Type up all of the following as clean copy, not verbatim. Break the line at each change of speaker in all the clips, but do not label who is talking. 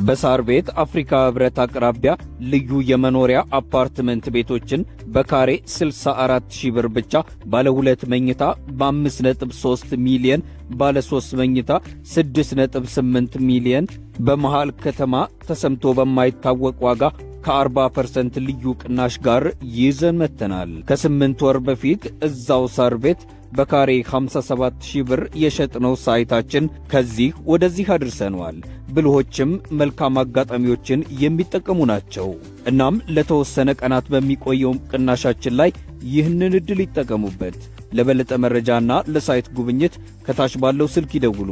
በሳር ቤት አፍሪካ ህብረት አቅራቢያ ልዩ የመኖሪያ አፓርትመንት ቤቶችን በካሬ 64000 ብር ብቻ ባለ 2 መኝታ በ5.3 ሚሊዮን ባለ 3 መኝታ 6.8 ሚሊዮን በመሃል ከተማ ተሰምቶ በማይታወቅ ዋጋ ከ40% ልዩ ቅናሽ ጋር ይዘን መተናል። ከ8 ወር በፊት እዛው ሳር ቤት በካሬ 57000 ብር የሸጥነው ሳይታችን ከዚህ ወደዚህ አድርሰናል። ብልሆችም መልካም አጋጣሚዎችን የሚጠቀሙ ናቸው። እናም ለተወሰነ ቀናት በሚቆየው ቅናሻችን ላይ ይህንን እድል ይጠቀሙበት። ለበለጠ መረጃና ለሳይት ጉብኝት ከታች ባለው ስልክ ይደውሉ።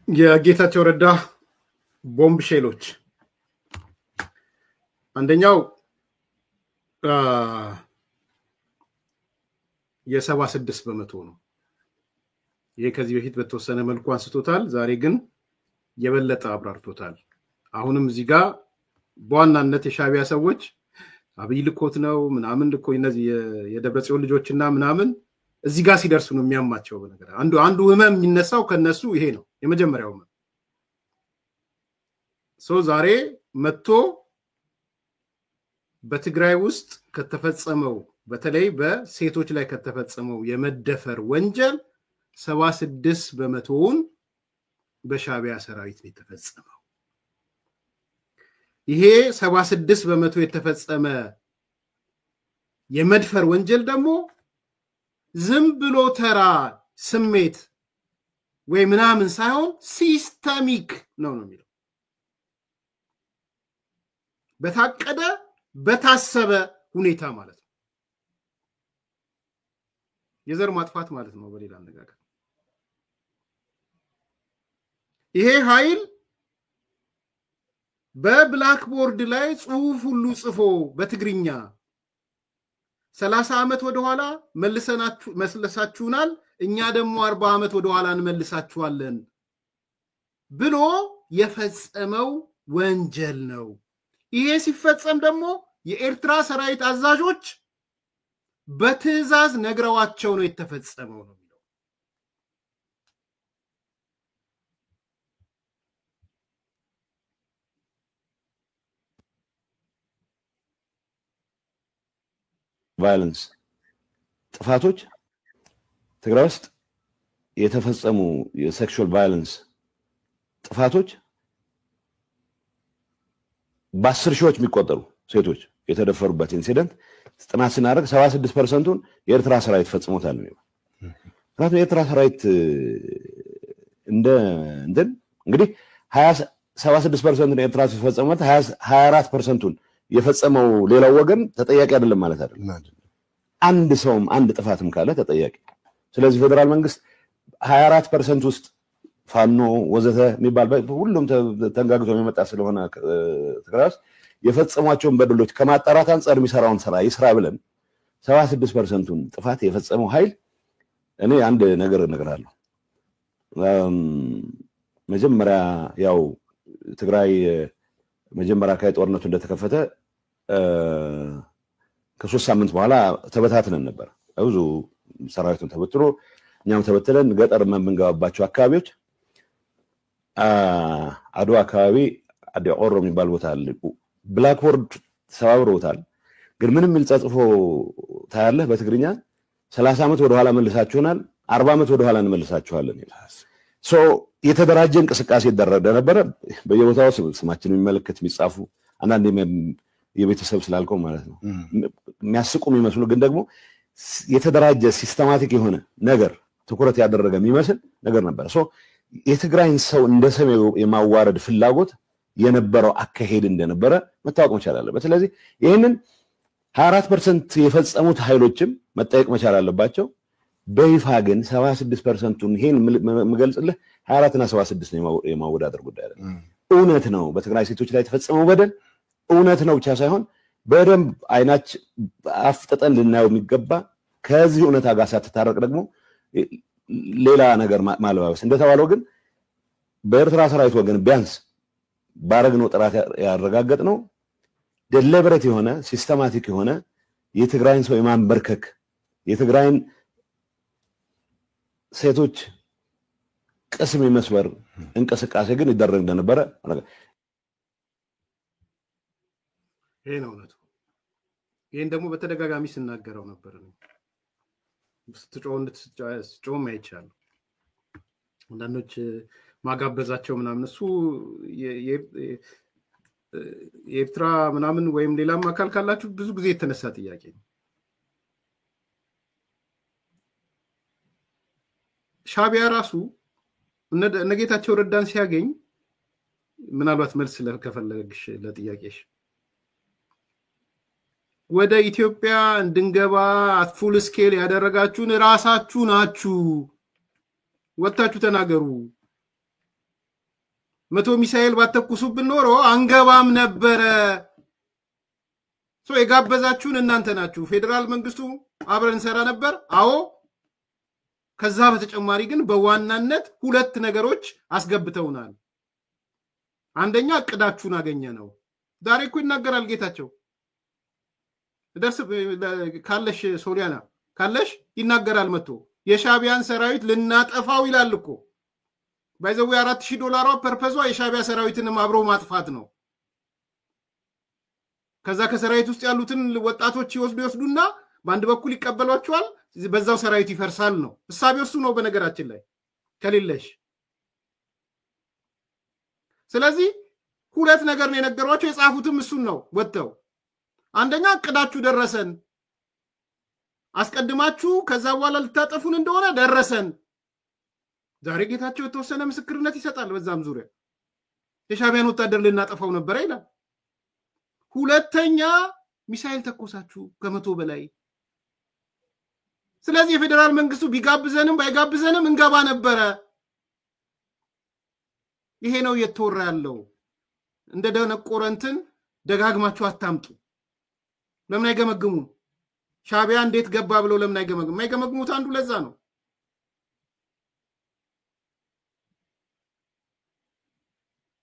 የጌታቸው ረዳ ቦምብ ሼሎች አንደኛው የ76 በመቶ ነው። ይሄ ከዚህ በፊት በተወሰነ መልኩ አንስቶታል። ዛሬ ግን የበለጠ አብራርቶታል። አሁንም እዚህ ጋር በዋናነት የሻቢያ ሰዎች አብይ ልኮት ነው ምናምን ልኮ እነዚህ የደብረጽዮን ልጆችና ምናምን እዚህ ጋር ሲደርሱ ነው የሚያማቸው። በነገር አንዱ ህመም የሚነሳው ከነሱ ይሄ ነው። የመጀመሪያው ህመም ዛሬ መጥቶ በትግራይ ውስጥ ከተፈጸመው በተለይ በሴቶች ላይ ከተፈጸመው የመደፈር ወንጀል 76 በመቶውን በሻቢያ ሰራዊት ነው የተፈጸመው። ይሄ 76 በመቶ የተፈጸመ የመድፈር ወንጀል ደግሞ ዝም ብሎ ተራ ስሜት ወይ ምናምን ሳይሆን ሲስተሚክ ነው የሚለው። በታቀደ በታሰበ ሁኔታ ማለት ነው። የዘር ማጥፋት ማለት ነው በሌላ አነጋገር። ይሄ ኃይል በብላክ ቦርድ ላይ ጽሁፍ ሁሉ ጽፎ በትግርኛ 30 ዓመት ወደ ኋላ መልሳችሁናል እኛ ደግሞ 40 ዓመት ወደ ኋላ እንመልሳችኋለን ብሎ የፈጸመው ወንጀል ነው። ይሄ ሲፈጸም ደግሞ የኤርትራ ሰራዊት አዛዦች በትዕዛዝ ነግረዋቸው ነው የተፈጸመው ነው የሚለው።
ቫዮለንስ ጥፋቶች ትግራይ ውስጥ የተፈጸሙ የሴክሹዋል ቫዮለንስ ጥፋቶች በ10 ሺዎች የሚቆጠሩ ሴቶች የተደፈሩበት ኢንሲደንት ጥናት ስናደርግ 76%ን የኤርትራ ሰራዊት ፈጽሞታል ነው። ምክንያቱም የኤርትራ ሰራዊት እንግዲህ 76%ን የኤርትራ ሲፈጸሙት 24%ን የፈጸመው ሌላው ወገን ተጠያቂ አይደለም ማለት አይደለም። አንድ ሰውም አንድ ጥፋትም ካለ ተጠያቂ። ስለዚህ ፌደራል መንግስት 24% ውስጥ ፋኖ ወዘተ የሚባል ሁሉም ተንጋግቶ የሚመጣ ስለሆነ ትግራይ ውስጥ የፈጸሟቸውን በደሎች ከማጣራት አንፃር የሚሰራውን ስራ ይስራ ብለን 76%ን ጥፋት የፈጸመው ኃይል እኔ አንድ ነገር እነግራለሁ። መጀመሪያ ያው ትግራይ መጀመሪያ ጦርነቱ እንደተከፈተ ከ3 ሳምንት በኋላ ተበታትነን ነበር። ብዙ ሰራዊቱን ተበትሮ እኛም ተበትለን ገጠር መንገባባቸው አካባቢዎች አድዋ አካባቢ አዲ ኦሮ የሚባል ቦታ አለ። ብላክቦርድ ሰባብሮታል። ግን ምንም ምልጻጽፎ ታያለህ በትግርኛ 30 ዓመት ወደ ኋላ መልሳችሁናል 40 ዓመት ወደ ኋላ እንመልሳችኋለን ይላል። የተደራጀ እንቅስቃሴ ይደረግ ነበር። በየቦታው ስማችን የሚመለከት የሚጻፉ አንዳንድ የቤተሰብ ስላልከው ማለት ነው የሚያስቁ የሚመስሉ ግን ደግሞ የተደራጀ ሲስተማቲክ የሆነ ነገር ትኩረት ያደረገ የሚመስል ነገር ነበር። የትግራይን ሰው እንደ ሰሜው የማዋረድ ፍላጎት የነበረው አካሄድ እንደነበረ መታወቅ መቻል አለበት። ስለዚህ ይሄንን 24% የፈጸሙት ኃይሎችም መጠየቅ መቻል አለባቸው። በይፋ ግን 76%ን ይሄን መገልጽልህ 24 እና 76 ነው የማወዳደር ጉዳይ አይደለም። እውነት ነው በትግራይ ሴቶች ላይ ተፈጸመው በደል እውነት ነው ብቻ ሳይሆን በደንብ አይናች አፍጥጠን ልናየው የሚገባ ከዚህ እውነታ ጋር ሳትታረቅ ደግሞ ሌላ ነገር ማለባበስ እንደተባለው ግን በኤርትራ ሰራዊት ወገን ቢያንስ ባረግነው ጥራት ያረጋገጥነው ደሊበሬት የሆነ ሲስተማቲክ የሆነ የትግራይን ሰው የማንበርከክ የትግራይን ሴቶች ቅስም የመስበር እንቅስቃሴ ግን ይደረግ እንደነበረ
ይሄ ነው እውነቱ። ይሄን ደግሞ በተደጋጋሚ ስናገረው ነበር ነው ስትጮም አይቻለሁ። አንዳንዶች ማጋበዛቸው ምናምን እሱ የኤርትራ ምናምን ወይም ሌላም አካል ካላችሁ ብዙ ጊዜ የተነሳ ጥያቄ ነው። ሻቢያ ራሱ እነ ጌታቸው ረዳን ሲያገኝ ምናልባት መልስ ከፈለግሽ ለጥያቄሽ ወደ ኢትዮጵያ እንድንገባ ፉል ስኬል ያደረጋችሁን ራሳችሁ ናችሁ፣ ወጣችሁ ተናገሩ፣ 100 ሚሳኤል ባተኩሱብን ኖሮ አንገባም ነበረ፣ የጋበዛችሁን እናንተ ናችሁ፣ ፌደራል መንግስቱ አብረን እንሰራ ነበር። አዎ፣ ከዛ በተጨማሪ ግን በዋናነት ሁለት ነገሮች አስገብተውናል። አንደኛ እቅዳችሁን አገኘ ነው። ዛሬ እኮ ይናገራል ጌታቸው ደርስ ካለሽ ሶሊያና ካለሽ ይናገራል መጥቶ የሻቢያን ሰራዊት ልናጠፋው ይላል እኮ ባይዘው $4000 ፐርፐዟ የሻቢያ ሰራዊትንም አብሮ ማጥፋት ነው። ከዛ ከሰራዊት ውስጥ ያሉትን ወጣቶች ይወስዱና በአንድ በኩል ይቀበሏቸዋል፣ በዛው ሰራዊት ይፈርሳል ነው እሳቤው። እሱ ነው በነገራችን ላይ ከሌለሽ። ስለዚህ ሁለት ነገር ነው የነገሯቸው፣ የጻፉትም እሱን ነው ወጥተው። አንደኛ እቅዳችሁ ደረሰን፣ አስቀድማችሁ ከዛ በኋላ ልታጠፉን እንደሆነ ደረሰን። ዛሬ ጌታቸው የተወሰነ ምስክርነት ይሰጣል በዛም ዙሪያ የሻቢያን ወታደር ልናጠፋው ነበር ይላል። ሁለተኛ ሚሳኤል ተኮሳችሁ ከ100 በላይ። ስለዚህ የፌደራል መንግስቱ ቢጋብዘንም ባይጋብዘንም እንገባ ነበረ። ይሄ ነው የተወራ ያለው። እንደ ደነቆረንትን ደጋግማችሁ አታምጡ። ለምን አይገመግሙም? ሻቢያ እንዴት ገባ ብለው ለምን አይገመግሙም? የማይገመግሙት አንዱ ለዛ ነው።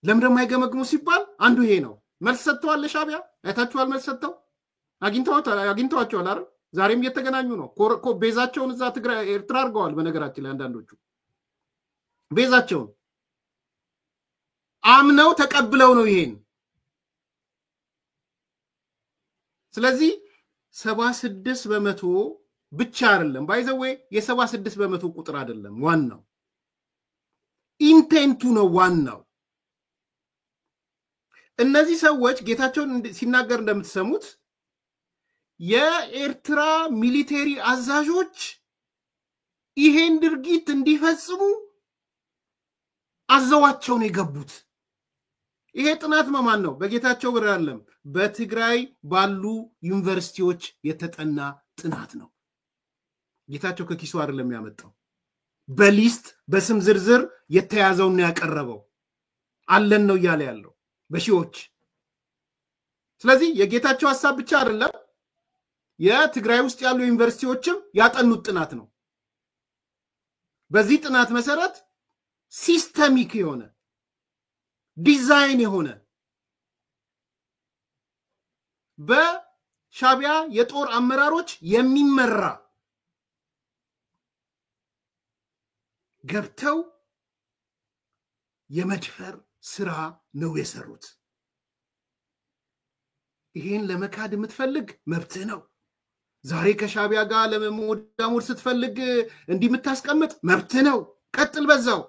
ለምን ደግሞ አይገመግሙ ሲባል አንዱ ይሄ ነው። መልስ ሰጥተዋል ለሻቢያ። አይታችኋል? መልስ ሰጥተው አግኝተዋቸዋል አይደል? ዛሬም እየተገናኙ ነው። ቤዛቸውን እዛ ትግራይ ኤርትራ አድርገዋል። በነገራችን ላይ አንዳንዶቹ ቤዛቸውን አምነው ተቀብለው ነው ይሄን። ስለዚህ 76% ብቻ አይደለም ባይዘው የ76% ቁጥር አይደለም ዋናው ኢንቴንቱ ነው ዋናው። እነዚህ ሰዎች ጌታቸውን ሲናገር እንደምትሰሙት የኤርትራ ሚሊቴሪ አዛዦች ይሄን ድርጊት እንዲፈጽሙ አዘዋቸው ነው የገቡት። ይሄ ጥናት ማን ነው? በጌታቸው ብር አይደለም፣ በትግራይ ባሉ ዩኒቨርሲቲዎች የተጠና ጥናት ነው። ጌታቸው ከኪሱ አይደለም ያመጣው፣ በሊስት በስም ዝርዝር የተያዘውን ያቀረበው አለን ነው እያለ ያለው በሺዎች። ስለዚህ የጌታቸው ሐሳብ ብቻ አይደለም፣ የትግራይ ውስጥ ያሉ ዩኒቨርሲቲዎችም ያጠኑት ጥናት ነው። በዚህ ጥናት መሰረት ሲስተሚክ የሆነ ዲዛይን የሆነ በሻቢያ የጦር አመራሮች የሚመራ ገብተው የመድፈር ስራ ነው የሰሩት። ይሄን ለመካድ የምትፈልግ መብትህ ነው። ዛሬ ከሻቢያ ጋር ለመሞዳሞድ ስትፈልግ እንዲህ የምታስቀምጥ መብትህ ነው። ቀጥል በዛው።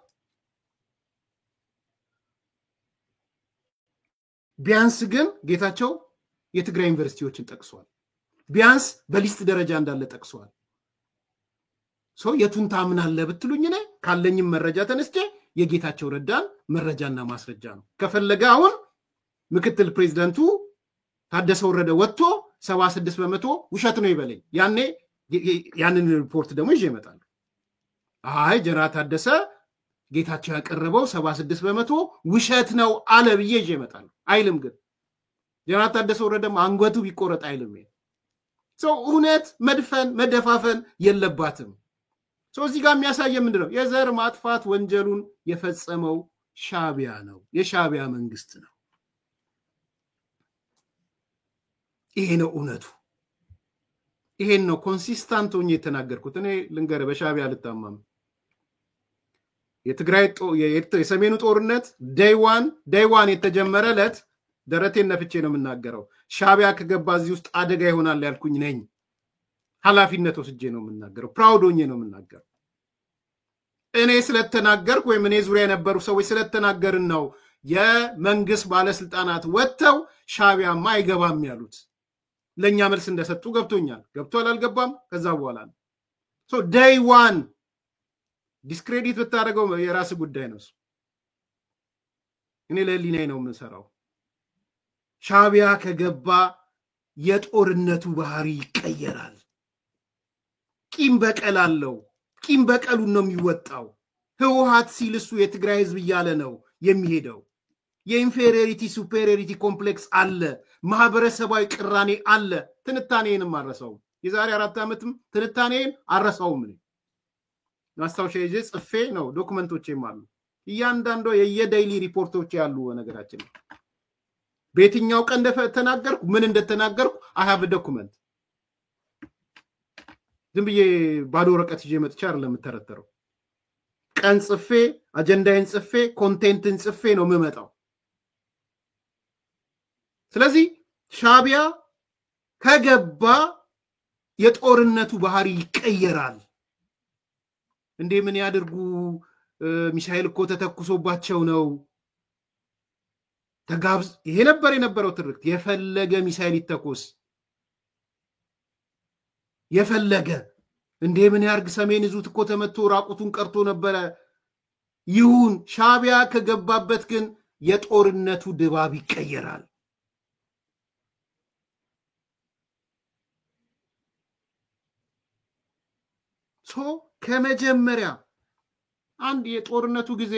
ቢያንስ ግን ጌታቸው የትግራይ ዩኒቨርሲቲዎችን ጠቅሷል። ቢያንስ በሊስት ደረጃ እንዳለ ጠቅሷል። የቱን ታምናለህ ብትሉኝ እኔ ካለኝም መረጃ ተነስቼ የጌታቸው ረዳን መረጃና ማስረጃ ነው። ከፈለገ አሁን ምክትል ፕሬዝዳንቱ ታደሰ ወረደ ወጥቶ 76% ውሸት ነው ይበለኝ። ያንን ሪፖርት ደግሞ ይዤ እመጣለሁ። አይ ጀነራል ታደሰ ጌታቸው ያቀረበው 76% ውሸት ነው አለ ብዬ ይዤ እመጣለሁ አይልም። ግን ጀነራል ታደሰ ወረደም አንገቱ ቢቆረጥ አይልም። እውነት መድፈን መደፋፈን የለባትም። እዚህ ጋር የሚያሳየ ምንድነው? የዘር ማጥፋት ወንጀሉን የፈጸመው ሻቢያ ነው፣ የሻቢያ መንግስት ነው። ይሄ ነው እውነቱ። ይሄን ነው ኮንሲስታንት ሆኜ የተናገርኩት። እኔ ልንገር በሻቢያ አልታማም። የትግራይ የሰሜኑ ጦርነት ዴይ ዋን የተጀመረ ለት ደረቴን ነፍቼ ነው የምናገረው። ሻቢያ ከገባ እዚህ ውስጥ አደጋ ይሆናል ያልኩኝ ነኝ። ኃላፊነት ወስጄ ነው የምናገረው። ፕራውድ ሆኜ ነው የምናገረው። እኔ ስለተናገርኩ ወይም እኔ ዙሪያ የነበሩ ሰዎች ስለተናገርን ነው የመንግስት ባለስልጣናት ወጥተው ሻቢያማ አይገባም ያሉት። ለኛ መልስ እንደሰጡ ገብቶኛል። ገብቷል አልገባም ከዛ በኋላ ነው። ዴይ ዋን ዲስክሬዲት ብታደርገው የራስ ጉዳይ ነው። እኔ ለህሊናዬ ነው የምንሰራው። ሻቢያ ከገባ የጦርነቱ ባህሪ ይቀየራል። ቂም በቀል አለው። ቂም በቀሉን ነው የሚወጣው። ህወሓት ሲል እሱ የትግራይ ህዝብ እያለ ነው የሚሄደው። የኢንፌሪዮሪቲ ሱፔሪዮሪቲ ኮምፕሌክስ አለ። ማህበረሰባዊ ቅራኔ አለ። ትንታኔንም አረሳውም። የዛሬ 4 ዓመትም ትንታኔን አረሳውም። ማስታወሻ ይዤ ጽፌ ነው ዶክመንቶቼም አሉ። እያንዳንዱ የየዴይሊ ሪፖርቶች ያሉ ነገራችን ነው። በየትኛው ቀን እንደተናገርኩ ምን እንደተናገርኩ አይ ሃቭ ዶክመንት። ዝም ብዬ ባዶ ወረቀት ይዤ መጥቻ አይደለም የምተረተረው። ቀን ጽፌ አጀንዳዬን ጽፌ ኮንቴንትን ጽፌ ነው የምመጣው። ስለዚህ ሻቢያ ከገባ የጦርነቱ ባህሪ ይቀየራል። እንዴ ምን ያድርጉ? ሚሳኤል እኮ ተተኩሶባቸው ነው ተጋብዝ። ይሄ ነበር የነበረው ትርክት። የፈለገ ሚሳኤል ይተኮስ የፈለገ እንዴ ምን ያርግ? ሰሜን እዙት እኮ ተመቶ ራቁቱን ቀርቶ ነበረ። ይሁን ሻቢያ ከገባበት ግን የጦርነቱ ድባብ ይቀየራል። ከመጀመሪያ አንድ የጦርነቱ ጊዜ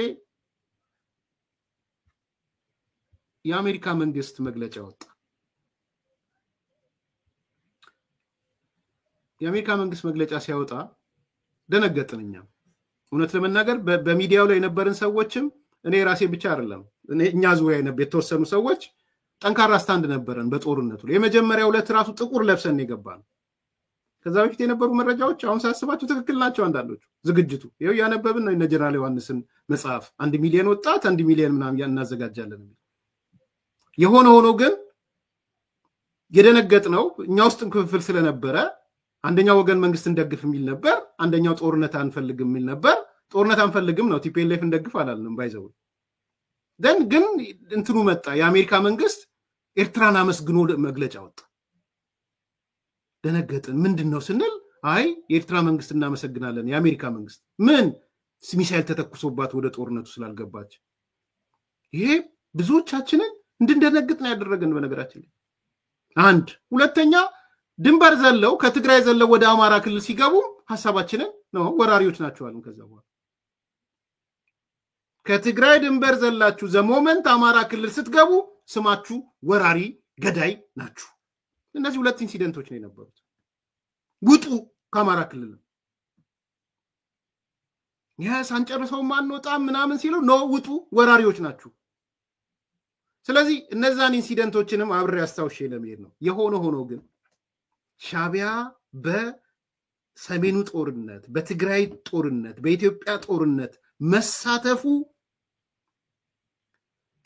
የአሜሪካ መንግስት መግለጫ ወጣ። የአሜሪካ መንግስት መግለጫ ሲያወጣ ደነገጥን። እውነት ለመናገር በሚዲያው ላይ የነበርን ሰዎችም እኔ ራሴ ብቻ አይደለም እኛ ዙሪያ የተወሰኑ ሰዎች ጠንካራ ስታንድ ነበረን በጦርነቱ ላይ። የመጀመሪያው ዕለት ራሱ ጥቁር ለብሰን የገባን። ከዛ በፊት የነበሩ መረጃዎች አሁን ሳስባቸው ትክክል ናቸው አንዳንዶቹ። ዝግጅቱ ይኸው ያነበብን ነው። እነ ጀነራል ዮሐንስን መጽሐፍ 1 ሚሊዮን ወጣት 1 ሚሊዮን ምናምን እናዘጋጃለን። የሆነ ሆኖ ግን የደነገጥነው እኛ ውስጥ ክፍፍል ስለነበረ አንደኛው ወገን መንግስትን ደግፍ የሚል ነበር፣ አንደኛው ጦርነት አንፈልግም የሚል ነበር። ጦርነት አንፈልግም ነው ቲፒኤልኤፍ እንደግፍ አላልንም ባይዘው። ግን እንትኑ መጣ። የአሜሪካ መንግስት ኤርትራን አመስግኖ መግለጫ ወጣ። ደነገጥን። ምንድነው ስንል አይ የኤርትራ መንግስት እናመሰግናለን። የአሜሪካ መንግስት ምን ሚሳኤል ተተኩሶባት ወደ ጦርነቱ ስላልገባች። ይሄ ብዙዎቻችንን እንድንደነግጥ ነው ያደረገን በነገራችን ላይ። አንድ ሁለተኛ ድንበር ዘለው ከትግራይ ዘለው ወደ አማራ ክልል ሲገቡ ሐሳባችንን ነው ወራሪዎች ናቸው አሉን። ከዛ በኋላ ከትግራይ ድንበር ዘላችሁ ዘሞመንት አማራ ክልል ስትገቡ ስማችሁ ወራሪ ገዳይ ናችሁ። እነዚህ ሁለት ኢንሲደንቶች ነው የነበሩት። ውጡ ከአማራ ክልል ሳንጨርሰው ማንወጣም ምናምን ሲሉ ነው ውጡ ወራሪዎች ናችሁ። ስለዚህ እነዛን ኢንሲደንቶችንም አብሬ አስታውሼ ለመሄድ ነው። የሆነ ሆኖ ግን ሻቢያ በሰሜኑ ጦርነት፣ በትግራይ ጦርነት፣ በኢትዮጵያ ጦርነት መሳተፉ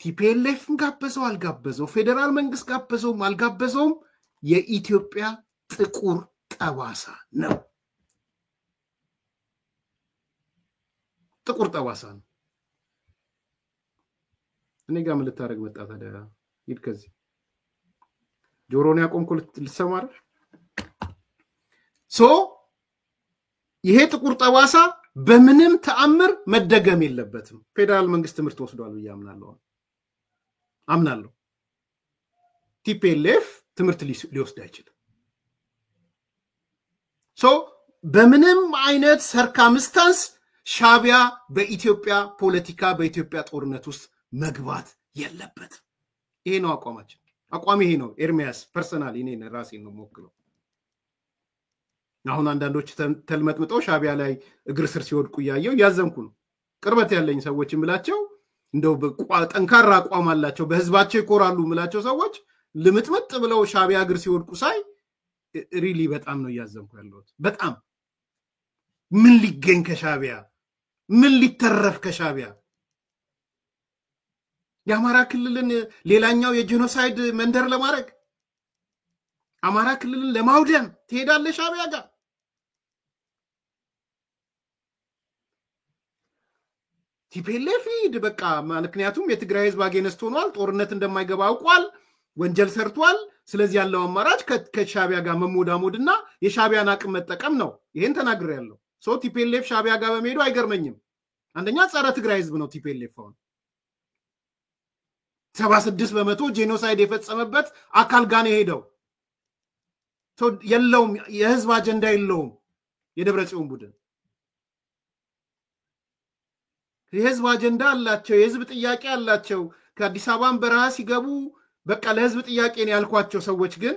ቲፒኤልኤፍን ጋበዘው አልጋበዘው፣ ፌደራል መንግስት ጋበዘውም አልጋበዘውም የኢትዮጵያ ጥቁር ጠባሳ ነው። ጥቁር ጠባሳ ነው። እኔ ጋር ምን ልታረግ መጣ ታዲያ? ሂድ ከዚህ ጆሮን ያቆምኩ ልትሰማር። ይሄ ጥቁር ጠባሳ በምንም ተአምር መደገም የለበትም። ፌደራል መንግስት ትምህርት ወስዷል ብዬ አምናለሁ። ቲፒኤልኤፍ ትምህርት ሊወስድ አይችልም። በምንም አይነት ሰርከምስታንስ ሻቢያ በኢትዮጵያ ፖለቲካ በኢትዮጵያ ጦርነት ውስጥ መግባት የለበትም። ይሄ ነው አቋማችን። አቋም ይሄ ነው። ኤርሚያስ ፐርሰናሊ እኔ ራሴን ነው የምወክለው። አሁን አንዳንዶች ተልመጥምጠው ሻቢያ ላይ እግር ስር ሲወድቁ እያየው ያዘንኩ ነው። ቅርበት ያለኝ ሰዎች ምላቸው እንደው ጠንካራ አቋም አላቸው በህዝባቸው ይኮራሉ ምላቸው ሰዎች ልምጥምጥ ብለው ሻቢያ እግር ሲወድቁ ሳይ ሪሊ በጣም ነው ያዘንኩ ያለሁት በጣም ምን ሊገኝ ከሻቢያ ምን ሊተረፍ ከሻቢያ የአማራ ክልልን ሌላኛው የጄኖሳይድ መንደር ለማድረግ አማራ ክልልን ለማውደም ትሄዳለ ሻቢያ ጋር ቲፒኤልኤፍ በቃ ምክንያቱም የትግራይ ህዝብ አገነስት ሆኗል ጦርነት እንደማይገባ አውቋል ወንጀል ሰርቷል ስለዚህ ያለው አማራጭ ከሻቢያ ጋር መሞዳሞድና የሻቢያን አቅም መጠቀም ነው ይሄን ተናግሬያለሁ ሶ ቲፒኤልኤፍ ሻቢያ ጋር በመሄዱ አይገርመኝም አንደኛ ጸረ ትግራይ ህዝብ ነው ቲፒኤልኤፍ አሁን 76% ጄኖሳይድ የፈጸመበት አካል ጋር ነው ሄደው ሶ የለውም የህዝብ አጀንዳ የለውም የደብረጽዮን ቡድን የህዝብ አጀንዳ አላቸው የህዝብ ጥያቄ አላቸው ከአዲስ አበባን በረሃ ሲገቡ በቃ ለህዝብ ጥያቄ ነው ያልኳቸው ሰዎች ግን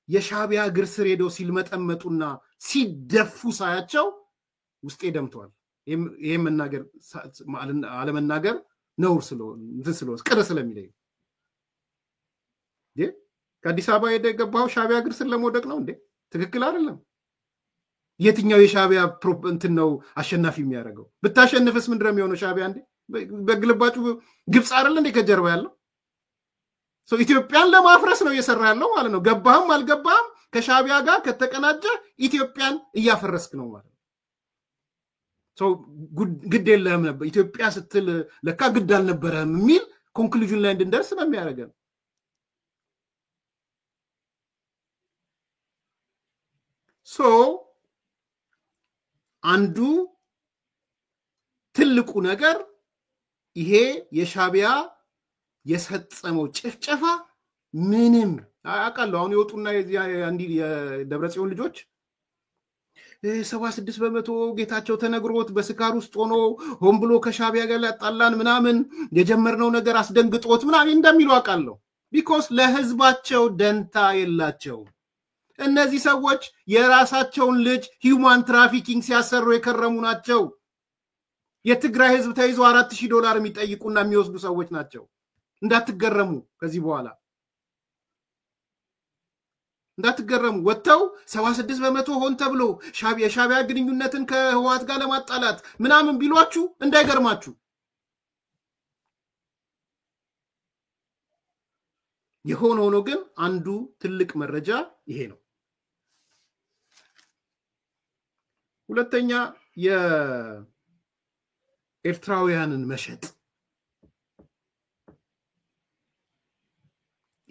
የሻቢያ እግር ስር ሄደው ሲልመጠመጡና ሲደፉ ሳያቸው ውስጤ ደምቷል ይሄ መናገር አለመናገር ነውር ስለሆነ ቅር ስለሚለኝ ከአዲስ አበባ የገባው ሻቢያ እግር ስር ለመውደቅ ነው እንዴ ትክክል አይደለም የትኛው የሻቢያ እንትን ነው አሸናፊ የሚያደርገው ብታሸንፍስ ምንድነው የሚሆነው ሻቢያ እንዴ በግልባጩ ግብጽ አይደል እንዴ ከጀርባ ያለው ሶ ኢትዮጵያን ለማፍረስ ነው እየሰራ ያለው ማለት ነው ገባህም አልገባህም ከሻቢያ ጋር ከተቀናጀ ኢትዮጵያን እያፈረስክ ነው ማለት ነው ሶ ግድ የለህም ነበር ኢትዮጵያ ስትል ለካ ግድ አልነበረም የሚል ኮንክሉዥን ላይ እንድንደርስ ነው የሚያደርገን ሶ አንዱ ትልቁ ነገር ይሄ የሻቢያ የሰጸመው ጭፍጨፋ ምንም አቃለው አሁን ይወጡና አንዲ የደብረጽዮን ልጆች 76% ጌታቸው ተነግሮት በስካር ውስጥ ሆኖ ሆን ብሎ ከሻቢያ ጋር ያጣላን ምናምን የጀመርነው ነገር አስደንግጦት ምናምን እንደሚሉ አቃለው ቢኮዝ ለህዝባቸው ደንታ የላቸው እነዚህ ሰዎች የራሳቸውን ልጅ ሂውማን ትራፊኪንግ ሲያሰሩ የከረሙ ናቸው የትግራይ ህዝብ ተይዞ $4000 የሚጠይቁና የሚወስዱ ሰዎች ናቸው እንዳትገረሙ ከዚህ በኋላ እንዳትገረሙ ወጣው 76% ሆን ተብሎ ሻቢያ ግንኙነትን ከህዋት ጋር ለማጣላት ምናምን ቢሏችሁ እንዳይገርማችሁ የሆነ ግን አንዱ ትልቅ መረጃ ይሄ ነው ሁለተኛ የኤርትራውያንን መሸጥ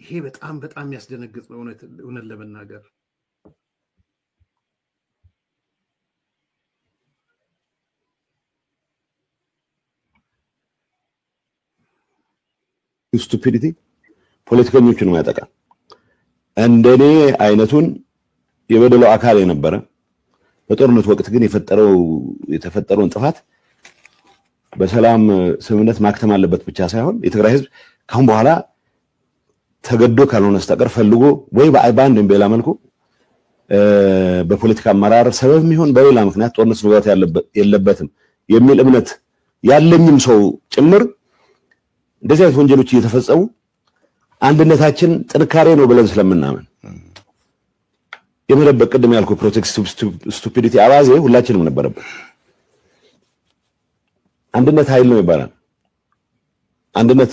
ይሄ በጣም ያስደነግጥ ነው እውነት ለመናገር
ስቱፒዲቲ ፖለቲከኞችን ማያጠቃ እንደኔ አይነቱን የበደለው አካል የነበረ በጦርነት ወቅት ግን የተፈጠረውን ጥፋት በሰላም ስምምነት ማክተም አለበት ብቻ ሳይሆን የትግራይ ህዝብ ካሁን በኋላ ተገዶ ካልሆነስተቀር ፈልጎ ወይ በአይባንድ በሌላ መልኩ በፖለቲካ አመራር ሰበብ የሚሆን በሌላ ምክንያት ጦርነት መግባት የለበትም የሚል እምነት ያለኝም ሰው ጭምር እንደዚህ አይነት ወንጀሎች እየተፈጸሙ አንድነታችን ጥንካሬ ነው ብለን ስለምናምን የመረበቅ ቅድም ያልኩ ፕሮቴክት ስቱፒዲቲ አባዜ ሁላችንም ነበረበት አንድነት ኃይል ነው ይባላል አንድነት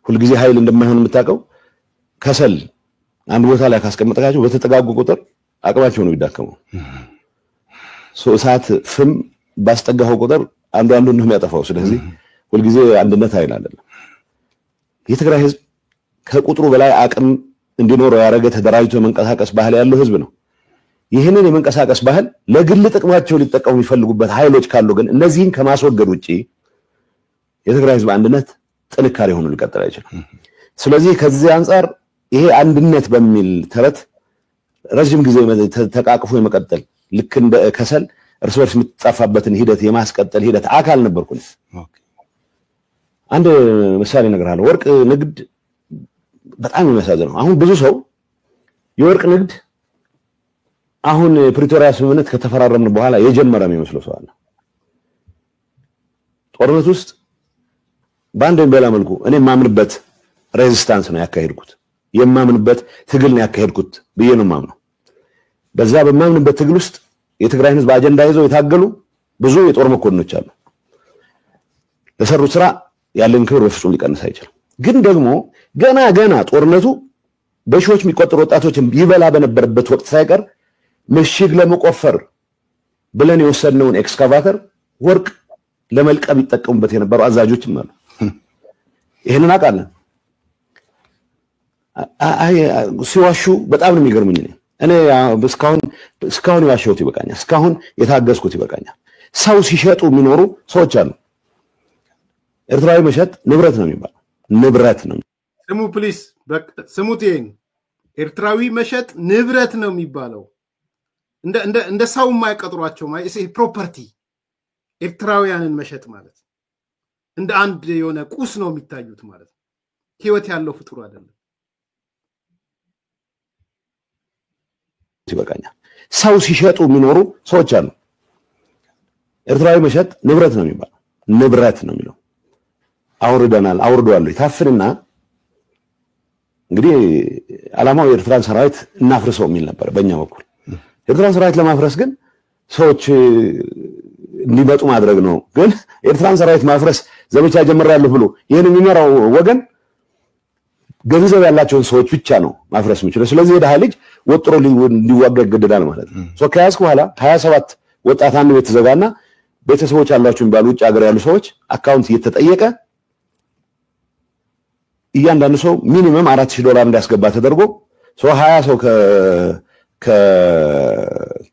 ሁሉ ጊዜ ኃይል እንደማይሆን የምታውቀው ከሰል አንድ ቦታ ላይ ካስቀመጣቸው በተጠጋጉ ቁጥር አቅማቸው ነው ይዳከመው እሳት ፍም ባስጠጋው ቁጥር አንዱ ነው የሚያጠፋው ስለዚህ ሁሉ ጊዜ አንድነት ኃይል አይደለም የትግራይ ህዝብ ከቁጥሩ በላይ አቅም እንዲኖረው ያረገ ተደራጅቶ መንቀሳቀስ ባህል ያለው ህዝብ ነው ይሄንን የመንቀሳቀስ ባህል ለግል ጥቅማቸው ሊጠቀሙ የሚፈልጉበት ኃይሎች ካሉ ግን እነዚህን ከማስወገድ ውጪ የትግራይ ህዝብ አንድነት ጥንካሬ ሆኖ ሊቀጥል አይችልም ስለዚህ ከዚህ አንፃር ይሄ አንድነት በሚል ተረት ረጅም ጊዜ ተቃቅፎ የመቀጠል ልክ እንደ ከሰል እርስ በርስ የምትጣፋበትን ሂደት የማስቀጠል ሂደት አካል ነበርኩኝ አንድ ምሳሌ እነግርሃለሁ ወርቅ ንግድ በጣም የሚያሳዝነው አሁን ብዙ ሰው የወርቅ ንግድ አሁን ፕሪቶሪያ ስምምነት ከተፈራረምን በኋላ የጀመረ የሚመስለው ሰው አለ ጦርነት ውስጥ ባንዴም በላ መልኩ እኔ ማምንበት ሬዚስታንስ ነው ያካሄድኩት የማምንበት ትግል ነው ያካሄድኩት ብዬ ነው ማምነው በዛ በማምንበት ትግል ውስጥ የትግራይን ህዝብ አጀንዳ ይዘው የታገሉ ብዙ የጦር መኮንኖች አሉ ለሰሩት ስራ ያለን ክብር በፍጹም ሊቀንስ አይችልም ግን ደግሞ ገና ጦርነቱ በሺዎች የሚቆጠሩ ወጣቶችን ይበላ በነበረበት ወቅት ሳይቀር ምሽግ ለመቆፈር ብለን የወሰድነውን ኤክስካቫተር ወርቅ ለመልቀም ይጠቀሙበት የነበሩ አዛዦችም አሉ ይሄንን አቃለን ሲዋሹ በጣም ነው የሚገርምኝ እኔ እስካሁን ያሸውት ይበቃኛል እስካሁን የታገስኩት ይበቃኛል ሰው ሲሸጡ የሚኖሩ ሰዎች አሉ ኤርትራዊ መሸጥ ንብረት ነው የሚባለው ንብረት ነው
ስሙ ፕሊስ ስሙት ይሄን ኤርትራዊ መሸጥ ንብረት ነው የሚባለው እንደ ሰው የማይቀጥሯቸው ማለት ፕሮፐርቲ ኤርትራውያንን መሸጥ ማለት እንደ አንድ የሆነ ቁስ ነው የሚታዩት ማለት ህይወት ያለው ፍጡር አይደለም
ይበቃኛል ሰው ሲሸጡ የሚኖሩ ሰዎች አሉ ኤርትራዊ መሸጥ ንብረት ነው የሚባለው ንብረት ነው የሚለው አውርደዋል ይታፍንና እንግዲህ ዓላማው የኤርትራን ሰራዊት እናፍርሰው የሚል ነበር በእኛ በኩል ኤርትራን ሰራዊት ለማፍረስ ግን ሰዎች እንዲመጡ ማድረግ ነው ግን ኤርትራን ሰራዊት ማፍረስ ዘመቻ ጀምራለሁ ብሎ ይሄን የሚመራው ወገን ገንዘብ ያላቸውን ሰዎች ብቻ ነው ማፍረስ የሚችለው ስለዚህ የደሃ ልጅ ወጥሮ ሊዋጋ ይገደዳል ማለት ነው ከያዝኩ በኋላ 27 ወጣት አንድ ቤት ተዘጋና ቤተሰቦች ያላችሁ ባሉ ውጭ ሀገር ያሉ ሰዎች አካውንት እየተጠየቀ እያንዳንዱ ሰው ሚኒመም $4000 እንዲያስገባ ተደርጎ ሰው 20 ሰው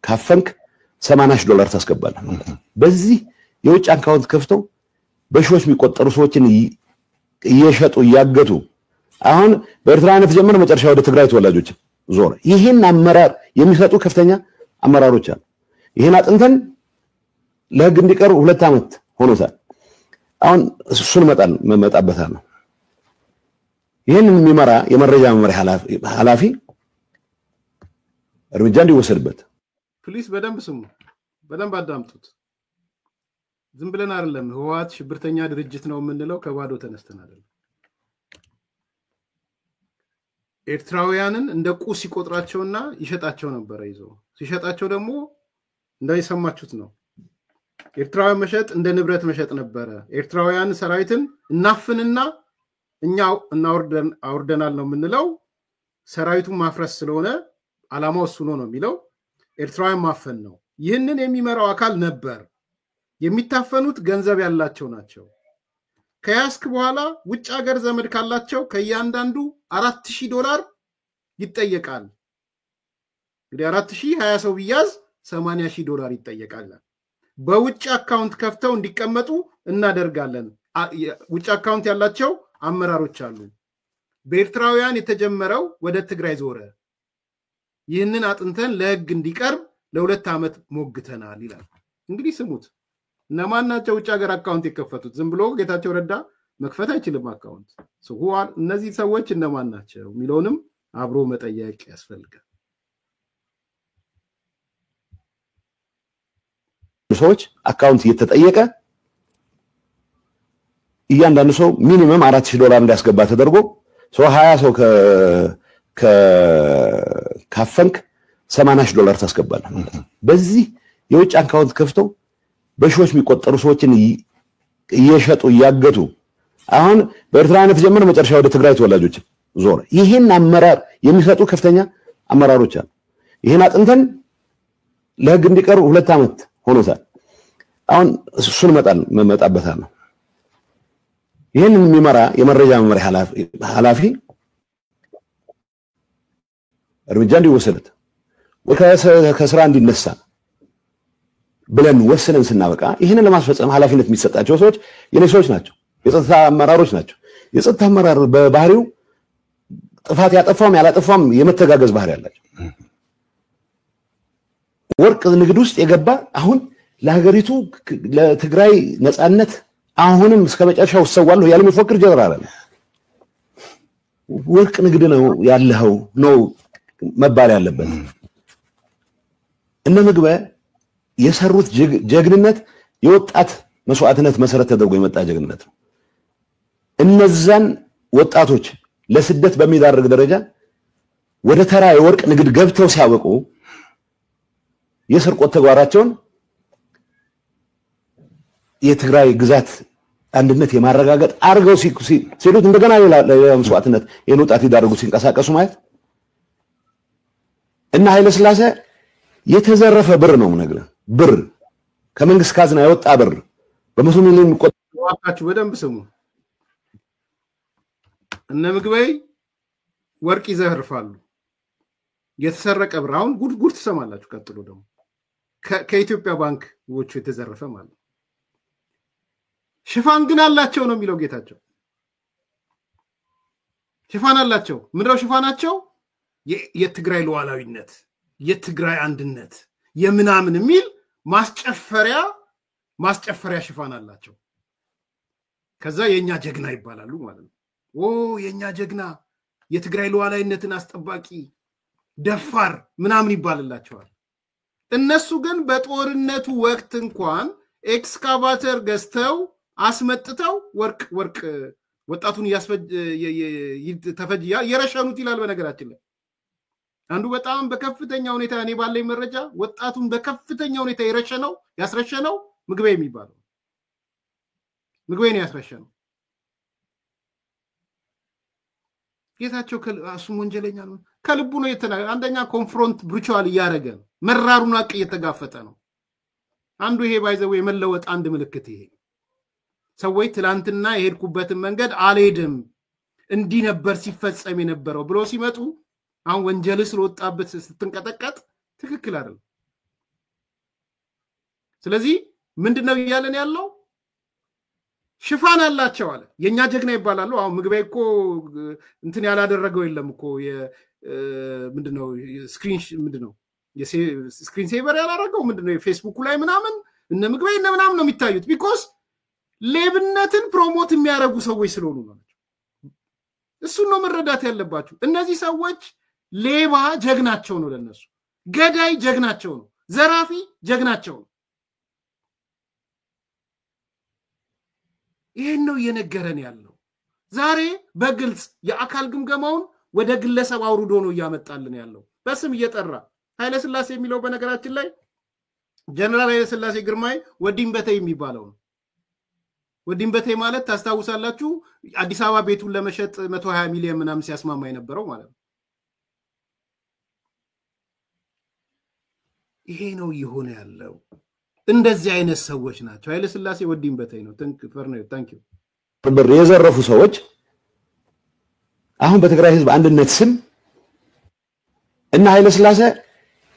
ካፈንክ $80,000 ታስገባለህ በዚህ የውጭ አካውንት ከፍተው በሺዎች የሚቆጠሩ ሰዎችን እየሸጡ ያገቱ አሁን በኤርትራነት ጀምሮ መጨረሻ ወደ ትግራይ ተወላጆች ዞር ይሄን አመራር የሚሰጡ ከፍተኛ አመራሮች አሉ ይሄን አጥንተን ለህግ እንዲቀርቡ 2 አመት ሆኖታል አሁን እሱን መጣበታል ነው ይሄን የሚመራ የመረጃ መመሪያ ኃላፊ እርምጃ እንዲወሰድበት
ፕሊስ በደንብ ስሙ በደንብ አዳምጡት ዝም ብለን አይደለም ህወሓት ሽብርተኛ ድርጅት ነው የምንለው ከባዶ ተነስተን አይደለም ኤርትራውያንን እንደ ቁስ ይቆጥራቸውና ይሸጣቸው ነበር ይዘው ሲሸጣቸው ደግሞ እንዳይሰማችሁት ነው ኤርትራውያን መሸጥ እንደ ንብረት መሸጥ ነበር ኤርትራውያን ሰራዊትን እናፍንና እኛው አውርደናል ነው የምንለው ሰራዊቱን ማፍረስ ስለሆነ ዓላማው እሱ ነው የሚለው ኤርትራውያን ማፈን ነው ይህንን የሚመራው አካል ነበር የሚታፈኑት ገንዘብ ያላቸው ናቸው ከያስክ በኋላ ውጭ ሀገር ዘመድ ካላቸው ከያንዳንዱ $4000 ይጠየቃል እንግዲህ 4000 20 ሰው ቢያዝ $80,000 ይጠየቃል በውጭ አካውንት ከፍተው እንዲቀመጡ እናደርጋለን ውጭ አካውንት ያላቸው አመራሮች አሉ በኤርትራውያን የተጀመረው ወደ ትግራይ ዞረ ይህንን አጥንተን ለህግ እንዲቀርብ ለ2 አመት ሞግተናል ይላል እንግዲህ ስሙት እነማን ናቸው ውጭ ሀገር አካውንት የከፈቱት ዝም ብሎ ጌታቸው ረዳ መክፈት አይችልም አካውንት ሰውዋል እነዚህ ሰዎች እነማን ናቸው ሚሊዮንም አብሮ መጠየቅ ያስፈልጋል
ሰዎች አካውንት እየተጠየቀ እያንዳንዱ ሰው ሚኒመም $4000 እንዲያስገባ ተደርጎ ሰው 20 ሰው ካፈንክ $80,000 ታስገባለህ በዚህ የውጭ አካውንት ከፍተው በሺዎች የሚቆጠሩ ሰዎችን እየሸጡ ያገቱ አሁን በኤርትራነት ጀምሮ መጨረሻ ወደ ትግራይ ተወላጆች ዞር ይሄን አመራር የሚሰጡ ከፍተኛ አመራሮች አሉ ይሄን አጥንተን ለህግ እንዲቀርቡ 2 አመት ሆኖታል አሁን እሱን መጣበታል ነው ይሄን የሚመራ የመረጃ መመሪያ ኃላፊ እርምጃ እንዲወሰድ ከስራ እንዲነሳ ብለን ወስነን ስናበቃ ይሄንን ለማስፈጸም ኃላፊነት የሚሰጣቸው ሰዎች የኔ ሰዎች ናቸው የጸጥታ አመራሮች ናቸው የጸጥታ አመራር በባህሪው ጥፋት ያጠፋም ያላጠፋም የመተጋገዝ ባህሪ ያላቸው ወርቅ ንግድ ውስጥ የገባ አሁን ለሀገሪቱ ለትግራይ ነጻነት አሁንም እስከመጨረሻው ሰዋለሁ ያለ መፈክር ጀነራል አለ ወርቅ ንግድ ነው ያለው ነው መባል ያለበት እነ ምግበ የሰሩት ጀግንነት የወጣት መስዋዕትነት መሰረት ተደርጎ የመጣ ጀግንነት ነው እነዛን ወጣቶች ለስደት በሚዳርግ ደረጃ ወደ ተራ የወርቅ ንግድ ገብተው ሲያበቁ የስርቆት ተግባራቸውን የትግራይ ግዛት አንድነት የማረጋገጥ አርገው ሲሉት እንደገና ሌላ መስዋዕትነት የነውጣት ይዳርጉ ሲንቀሳቀሱ ማለት እና ኃይለ ሥላሴ የተዘረፈ ብር ነው ነገር ብር ከመንግስት ካዝና የወጣ ብር በመቶ ሚሊዮን
የሚቆጠሩ በደንብ ስሙ እነ ምግበይ ወርቅ ይዘርፋሉ የተሰረቀ ብር አሁን ጉድ ትሰማላችሁ ቀጥሎ ደግሞ ከኢትዮጵያ ባንክ ወጪ የተዘረፈ ማለት ሽፋን ግን አላቸው ነው የሚለው ጌታቸው ሽፋን አላቸው ምንድነው ሽፋናቸው የትግራይ ሉዓላዊነት የትግራይ አንድነት የምናምን የሚል ማስጨፈሪያ ሽፋን አላቸው ከዛ የኛ ጀግና ይባላሉ ማለት ነው የኛ ጀግና የትግራይ ሉዓላዊነትን አስጠባቂ ደፋር ምናምን ይባልላቸዋል እነሱ ግን በጦርነቱ ወቅት እንኳን ኤክስካቫተር ገዝተው አስመጥተው ወርቅ ወጣቱን ተፈጅያ የረሸኑት ይላል በነገራችን ላይ አንዱ በጣም በከፍተኛ ሁኔታ እኔ ባለኝ መረጃ ወጣቱን በከፍተኛ ሁኔታ ያስረሸነው ምግበይ የሚባለው ምግበይ ነው ያስረሸነው ጌታቸው እሱ ወንጀለኛ ነው ከልቡ ነው የተናገረ አንደኛ ኮንፍሮንት ብሩቹዋል ያረገ መራሩን አቅ እየተጋፈጠ ነው አንዱ ይሄ ባይዘው የመለወጥ አንድ ምልክት ይሄ ሰዎች ትላንትና የሄድኩበትን መንገድ አልሄድም እንዲ ነበር ሲፈጸም የነበረው ብሎ ሲመጡ አሁን ወንጀል ስለወጣበት ስትንቀጠቀጥ ትክክል አይደለም ስለዚህ ምንድነው ይያለን ያለው ሽፋን አላቸው አለ የኛ ጀግና ይባላሉ አሁን ምግበይ እኮ እንትን ያላደረገው የለም እኮ ምንድነው ስክሪን ሴቨር ያላደረገው ምንድነው የፌስቡክ ላይ ምናምን እነ ምግበይ እነ ምናምን ነው የሚታዩት ቢኮዝ ሌብነትን ፕሮሞት የሚያረጉ ሰዎች ስለሆኑ ነው እሱ ነው መረዳት ያለባችሁ እነዚህ ሰዎች ሌባ ጀግናቸው ነው ለነሱ ገዳይ ጀግናቸው ነው ዘራፊ ጀግናቸው ነው ይሄን ነው የነገረን ያለው ዛሬ በግልጽ የአካል ግምገማውን ወደ ግለሰብ አውርዶ ነው ያመጣልን ያለው በስም እየጠራ ኃይለ ሥላሴ የሚለው በነገራችን ላይ ጀነራል ኃይለ ሥላሴ ግርማይ ወዲምበቴ የሚባለው ነው ወዲምበቴ ማለት ታስታውሳላችሁ አዲስ አበባ ቤቱን ለመሸጥ 120 ሚሊዮን ምናምን ሲያስማማ የነበረው ማለት ነው ይሄ ነው ይሆነ ያለው እንደዚህ አይነት ሰዎች ናቸው ኃይለ ሥላሴ ወዲምበቴ ነው ታንኪዩ
ብር የዘረፉ ሰዎች አሁን በትግራይ ህዝብ አንድነት ስም እና ኃይለ ሥላሴ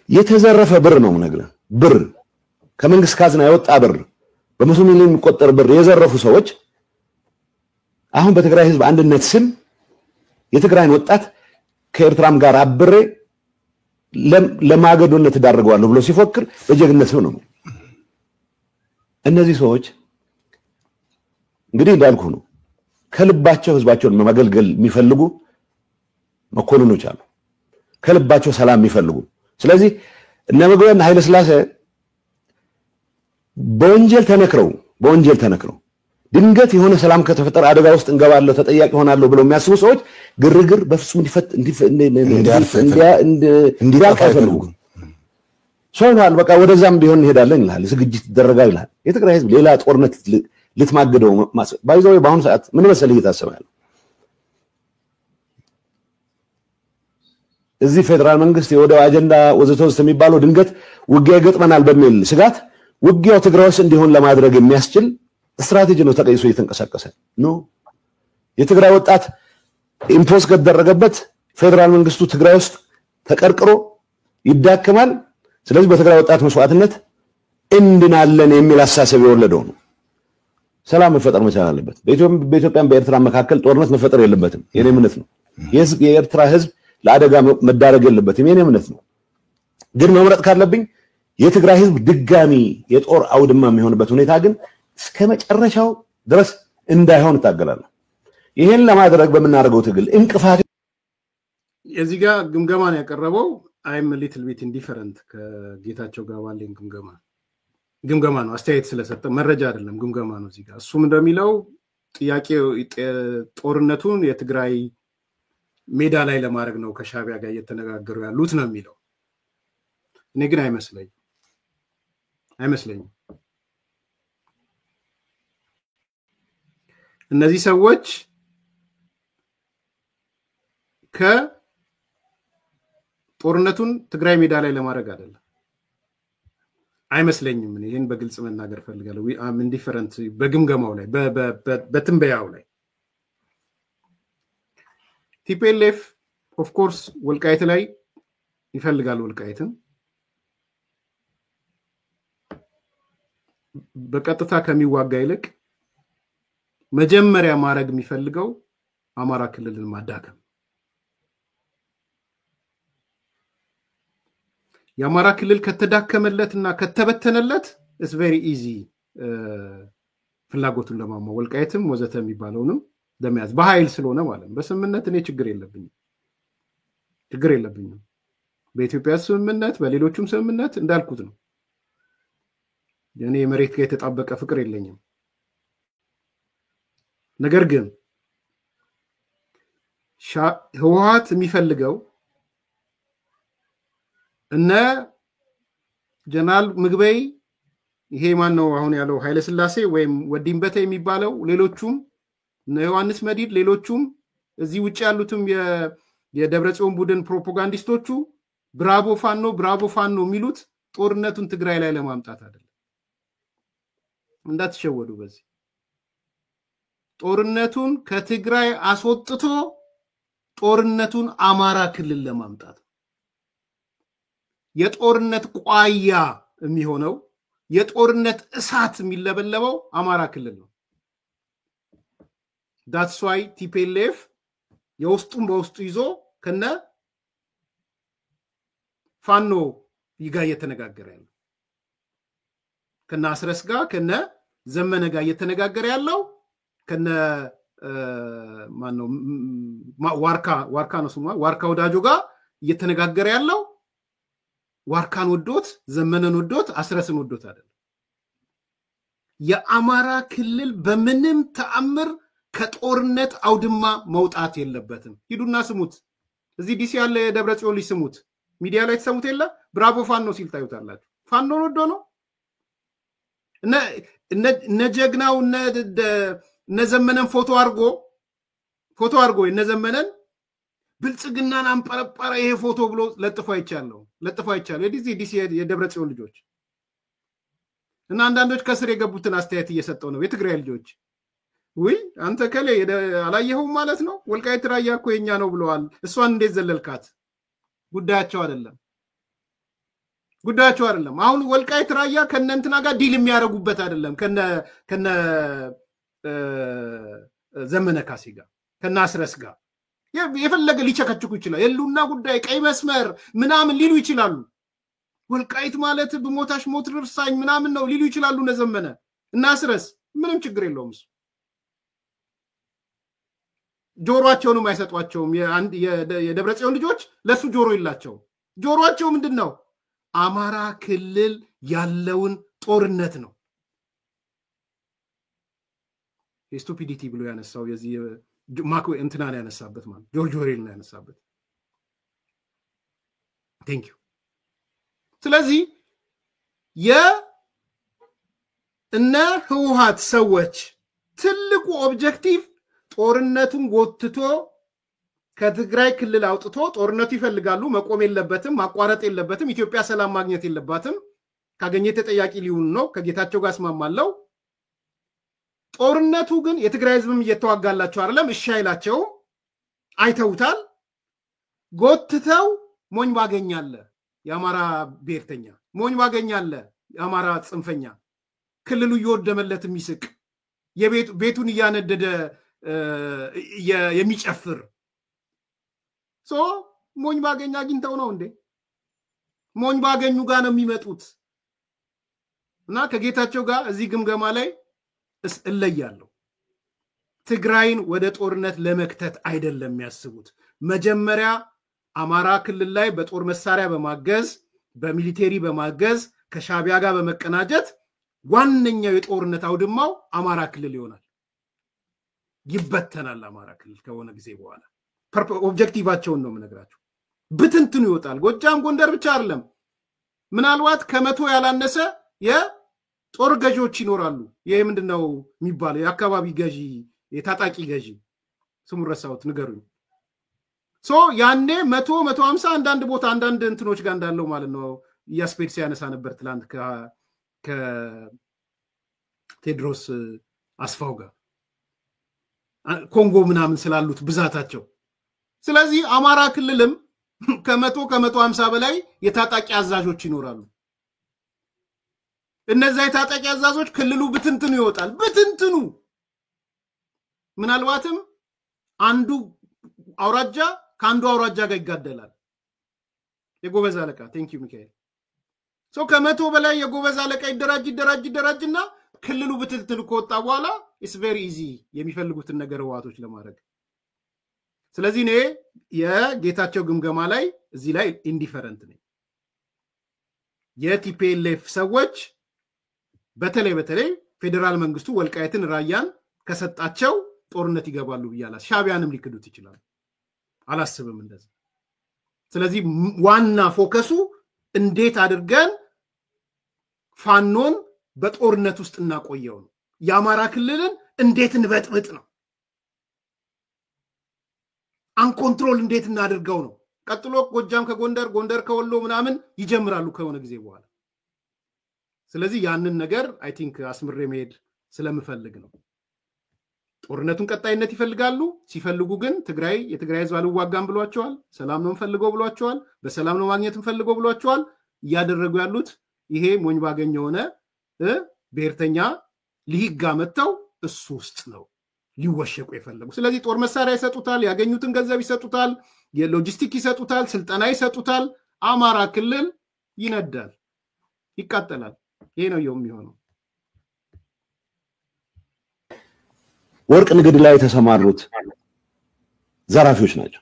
የተዘረፈ ብር ነው ነገር ብር ከመንግስት ካዝና የወጣ ብር በመቶ ሚሊዮን የሚቆጠር ብር የዘረፉ ሰዎች አሁን በትግራይ ህዝብ አንድነት ስም የትግራይን ወጣት ከኤርትራም ጋር አብሬ ለማገዶነት ዳርገዋለሁ ብሎ ሲፎክር በጀግነት ነው እነዚህ ሰዎች እንግዲህ እንዳልኩ ነው ከልባቸው ህዝባቸውን ማገልገል የሚፈልጉ መኮንኖች አሉ ከልባቸው ሰላም የሚፈልጉ ስለዚህ እነ ምግበይና ኃይለ ሥላሴ በወንጀል ተነክረው ድንገት የሆነ ሰላም ከተፈጠረ አደጋ ውስጥ እንገባለሁ ተጠያቂ ሆናለሁ ብለው የሚያስቡ ሰዎች ግርግር በፍጹም እንዲያልፍ አይፈልጉም ሶልሃል በቃ ወደዛም ቢሆን እንሄዳለን ይላል ዝግጅት ይደረጋል ይላል የትግራይ ህዝብ ሌላ ጦርነት ልትማገደው ባይዘው በአሁኑ ሰዓት ምን መሰለህ እየታሰባል እዚህ ፌደራል መንግስት የወደው አጀንዳ ወዘተውስ የሚባለው ድንገት ውጊያ ይገጥመናል በሚል ስጋት ውጊያው ትግራይ ውስጥ እንዲሆን ለማድረግ የሚያስችል ስትራቴጂ ነው ተቀይሶ እየተንቀሳቀሰ ነው የትግራይ ወጣት ኢምፖስ ከተደረገበት ፌደራል መንግስቱ ትግራይ ውስጥ ተቀርቅሮ ይዳከማል ስለዚህ በትግራይ ወጣት መስዋዕትነት እንድናለን የሚል አሳሰብ የወለደው ነው ሰላም መፈጠር መቻል አለበት በኢትዮጵያም በኤርትራ መካከል ጦርነት መፈጠር የለበትም የኔ እምነት ነው የኤርትራ ህዝብ ለአደጋ መዳረግ የለበትም የኔ እምነት ነው ግን መምረጥ ካለብኝ የትግራይ ህዝብ ድጋሚ የጦር አውድማ የሚሆንበት ሁኔታ ግን እስከመጨረሻው ድረስ እንዳይሆን ታገላለሁ ይሄን ለማድረግ በመናረገው ትግል እንቅፋት
እዚህ ጋር ግምገማን ያቀረበው I'm a little bit indifferent ከጌታቸው ጋር ባለኝ ግምገማ ነው አስተያየት ስለሰጠ መረጃ አይደለም ግምገማ ነው እዚህ ጋር እሱም እንደሚለው ጥያቄው ጦርነቱን የትግራይ ሜዳ ላይ ለማድረግ ነው ከሻቢያ ጋር እየተነጋገሩ ያሉት ነው የሚለው። እኔ ግን አይመስለኝም። እነዚህ ሰዎች ከጦርነቱን ትግራይ ሜዳ ላይ ለማድረግ አይደለም አይመስለኝም። ይሄን በግልጽ መናገር ፈልጋለሁ። we are indifferent በግምገማው ላይ በትንበያው ላይ TPLF of course ወልቃይት ላይ ይፈልጋል። ወልቃይትን በቀጥታ ከሚዋጋ ይልቅ መጀመሪያ ማድረግ የሚፈልገው አማራ ክልልን ማዳከም። የአማራ ክልል ከተዳከመለትና ከተበተነለት is very easy ፍላጎቱን ለማማ ወልቃይትም ወዘተ የሚባለውንም ለመያዝ በኃይል ስለሆነ ማለት ነው። በስምምነት እኔ ችግር የለብኝም። በኢትዮጵያ ስምምነት በሌሎችም ስምምነት እንዳልኩት ነው። የኔ መሬት ጋር የተጣበቀ ፍቅር የለኝም። ነገር ግን ህወሓት የሚፈልገው እነ ጀነራል ምግበይ ይሄ ማን ነው አሁን ያለው ኃይለ ሥላሴ ወይም ወዲምበተ የሚባለው ሌሎቹም ዮሐንስ መዲድ ሌሎቹም እዚህ ውጪ ያሉትም የደብረጽዮን ቡድን ፕሮፓጋንዲስቶቹ ብራቮ ፋኖ የሚሉት ጦርነቱን ትግራይ ላይ ለማምጣት አይደለም። እንዳትሸወዱ። በዚህ ጦርነቱን ከትግራይ አስወጥቶ ጦርነቱን አማራ ክልል ለማምጣት የጦርነት ቋያ የሚሆነው የጦርነት እሳት የሚለበለበው አማራ ክልል ነው። that's why TPLF የውስጡን በውስጡ ይዞ ከነ ፋኖ ይጋ እየተነጋገረ ያለው ከነ አስረስ ጋር ከነ ዘመነ ጋር እየተነጋገረ ያለው ከነ ማን ነው ዋርካ ነው ስሙ ዋርካ ወዳጆ ጋር እየተነጋገረ ያለው ዋርካን ወዶት ዘመነን ወዶት አስረስን ወዶት አይደለም። የአማራ ክልል በምንም ተአምር ከጦርነት አውድማ መውጣት የለበትም። ሂዱና ስሙት። እዚህ ዲሲ ያለ የደብረጽዮን ልጅ ስሙት። ሚዲያ ላይ ተሰሙት የለ ብራቮ ፋኖ ሲል ታዩታላችሁ። ፋኖ ወዶ ነው እነ ጀግናው እነ ዘመነን ፎቶ አርጎ እነ ዘመነን ብልጽግናን አንጠረጠረ ይሄ ፎቶ ብሎ ለጥፎ አይቻለው ዲሲ የደብረጽዮን ልጆች እና አንዳንዶች ከስር የገቡትን አስተያየት እየሰጠው ነው የትግራይ ልጆች። ወይ አንተ ከለ አላየኸው ማለት ነው። ወልቃይት ራያ እኮ የኛ ነው ብለዋል። እሷን እንዴት ዘለልካት? ጉዳያቸው አይደለም። አሁን ወልቃይት ራያ ከነንትና ጋር ዲል የሚያረጉበት አይደለም። ከነ ዘመነ ካሴ ጋር ከነ አስረስ ጋር የፈለገ ሊቸከችኩ ይችላል። የሉና ጉዳይ ቀይ መስመር ምናምን ሊሉ ይችላሉ። ወልቃይት ማለት በሞታሽ ሞት ርሳኝ ምናምን ነው ሊሉ ይችላሉ። ነዘመነ እና አስረስ ምንም ችግር የለውም። ጆሮአቸውንም አይሰጧቸውም። የደብረጽዮን ልጆች ለሱ ጆሮ ይላቸው። ጆሮአቸው ምንድነው? አማራ ክልል ያለውን ጦርነት ነው። ስቱፒዲቲ ብሎ ያነሳው የዚህ ማኮ እንትናን ያነሳበት ማለት ጆርጅ ኦርዌልን ያነሳበት። ቴንክ ዩ። ስለዚህ የእነ ህወሓት ሰዎች ትልቁ ኦብጀክቲቭ ጦርነቱን ጎትቶ ከትግራይ ክልል አውጥቶ ጦርነቱ ይፈልጋሉ። መቆም የለበትም፣ ማቋረጥ የለበትም። ኢትዮጵያ ሰላም ማግኘት የለባትም። ካገኘ ተጠያቂ ሊሆን ነው። ከጌታቸው ጋር አስማማለው። ጦርነቱ ግን የትግራይ ህዝብም እየተዋጋላቸው አይደለም። እሺ አይላቸው አይተውታል። ጎትተው ሞኝ ባገኛለ የአማራ ብሔርተኛ ሞኝ ባገኛለ የአማራ ጽንፈኛ ክልሉ እየወደመለት የሚስቅ ቤቱን እያነደደ የሚጨፍር ሞኝ ባገኛ አግኝተው ነው እንዴ? ሞኝ ባገኙ ጋር ነው የሚመጡት። እና ከጌታቸው ጋር እዚህ ግምገማ ላይ እለያለሁ። ትግራይን ወደ ጦርነት ለመክተት አይደለም የሚያስቡት። መጀመሪያ አማራ ክልል ላይ በጦር መሳሪያ በማገዝ በሚሊቴሪ በማገዝ ከሻቢያ ጋር በመቀናጀት ዋነኛው የጦርነት አውድማው አማራ ክልል ይሆናል። ይበተናል አማራ ክልል ከሆነ ጊዜ በኋላ ኦብጀክቲቫቸውን ነው የምነግራችሁ። ብትንትኑ ይወጣል። ጎጃም ጎንደር ብቻ አይደለም፣ ምናልባት ከመቶ ያላነሰ የጦር ገዢዎች ይኖራሉ። ይሄ ምንድነው የሚባለው? የአካባቢ ገዢ፣ የታጣቂ ገዢ ስሙን ረሳሁት፣ ንገሩኝ። ሶ ያኔ 150 አንዳንድ ቦታ አንዳንድ እንትኖች ጋር እንዳለው ማለት ነው። ያስፔድ ሲያነሳ ነበር ትላንት ከቴድሮስ አስፋው ጋር ኮንጎ ምናምን ስላሉት ብዛታቸው። ስለዚህ አማራ ክልልም ከ150 በላይ የታጣቂ አዛዦች ይኖራሉ። እነዛ የታጣቂ አዛዦች ክልሉ ብትንትኑ ይወጣል። ብትንትኑ ምናልባትም አንዱ አውራጃ ከአንዱ አውራጃ ጋር ይጋደላል። የጎበዝ አለቃ ቴንኪው ሚካኤል። ሶ ከ100 በላይ የጎበዝ አለቃ ይደራጅና ክልሉ ብትንትኑ ከወጣ በኋላ ኢትስ ቬሪ ኢዚ የሚፈልጉትን ነገር ህዋቶች ለማድረግ። ስለዚህ እኔ የጌታቸው ግምገማ ላይ እዚህ ላይ ኢንዲፈረንት ነኝ። የቲፒኤልኤፍ ሰዎች በተለይ ፌደራል መንግስቱ ወልቃይትን ራያን ከሰጣቸው ጦርነት ይገባሉ ብያለሁ። ሻቢያንም ሊክዱት ይችላል፣ አላስብም እንደዛ። ስለዚህ ዋና ፎከሱ እንዴት አድርገን ፋኖን በጦርነት ውስጥ እናቆየው ነው። የአማራ ክልልን እንዴት እንበጥብጥ ነው። አንኮንትሮል እንዴት እናድርገው ነው። ቀጥሎ ጎጃም ከጎንደር ጎንደር ከወሎ ምናምን ይጀምራሉ ከሆነ ጊዜ በኋላ። ስለዚህ ያንን ነገር አይ ቲንክ አስምሬ መሄድ ስለምፈልግ ነው። ጦርነቱን ቀጣይነት ይፈልጋሉ። ሲፈልጉ ግን የትግራይ ህዝብ አልዋጋም ብሏቸዋል። ሰላም ነው ፈልገው ብሏቸዋል። በሰላም ነው ማግኘት ፈልገው ብሏቸዋል። እያደረጉ ያሉት ይሄ ሞኝ ባገኝ የሆነ ብሔርተኛ ሊጋ መተው እሱ ውስጥ ነው ሊወሸቁ የፈለጉ። ስለዚህ ጦር መሳሪያ ይሰጡታል፣ ያገኙትን ገንዘብ ይሰጡታል፣ የሎጂስቲክ ይሰጡታል፣ ስልጠና ይሰጡታል። አማራ ክልል ይነዳል፣ ይቃጠላል። ይሄ ነው የሚሆነው።
ወርቅ ንግድ ላይ የተሰማሩት ዘራፊዎች ናቸው።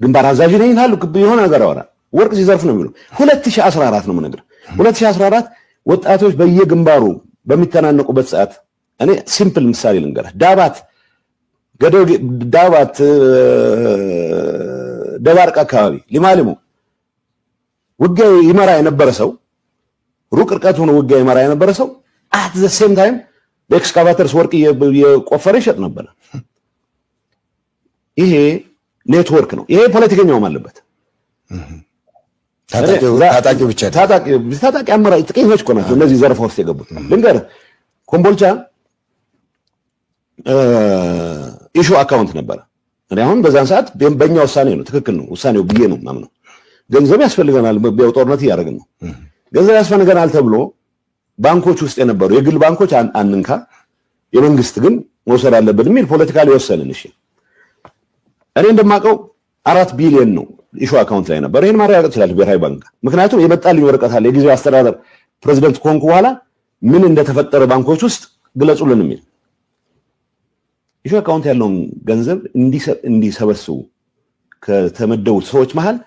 ግንባር አዛዥ ነኝ ይላሉ፣ የሆነ ነገር አወራል። ወርቅ ሲዘርፍ ነው የሚሉ 2014 ነው የምነግርህ። 2014 ወጣቶች በየግንባሩ በሚተናነቁበት ሰዓት እኔ ሲምፕል ምሳሌ ልንገርህ። ዳባት ደባርቅ አካባቢ ሊማሊሙ ውጊያ ይመራ የነበረ ሰው፣ ሩቅ ርቀት ሆኖ ውጊያ ይመራ የነበረ ሰው at the same time በኤክስካቫተርስ ወርቅ የቆፈረ ይሸጥ ነበር። ይሄ ኔትወርክ ነው። ይሄ ፖለቲከኛውም አለበት። ታጣቂ ብቻ ታጣቂ አመራጭ ጥቂቶች እኮ ናቸው እነዚህ ዘርፋ ውስጥ የገቡት። ልንገርህ፣ ኮምቦልቻ ኢሹ አካውንት ነበር። እኔ አሁን በዛን ሰዓት በእኛ ውሳኔ ነው፣ ትክክል ነው ውሳኔው ብዬ ነው ማምነው። ገንዘብ ያስፈልገናል፣ በጦርነት እያደረግን ነው። ገንዘብ ያስፈልገናል ተብሎ ባንኮች ውስጥ የነበሩ የግል ባንኮች አንንካ፣ የመንግስት ግን መውሰድ አለበት የሚል ፖለቲካሊ ወሰንን። እሺ እኔ እንደማቀው 4 ቢሊዮን ነው ኢሹ አካውንት ላይ ነበር። ይሄን ማረጋገጥ ይችላል ብሔራዊ ባንክ። ምክንያቱም የመጣልኝ ወረቀት አለ የጊዜው አስተዳደር ፕሬዝዳንት ኮንኩ በኋላ ምን እንደተፈጠረ ባንኮች ውስጥ ግለጹልን የሚል ኢሹ አካውንት ያለውን ገንዘብ እንዲሰበስቡ ከተመደቡት ሰዎች መሃል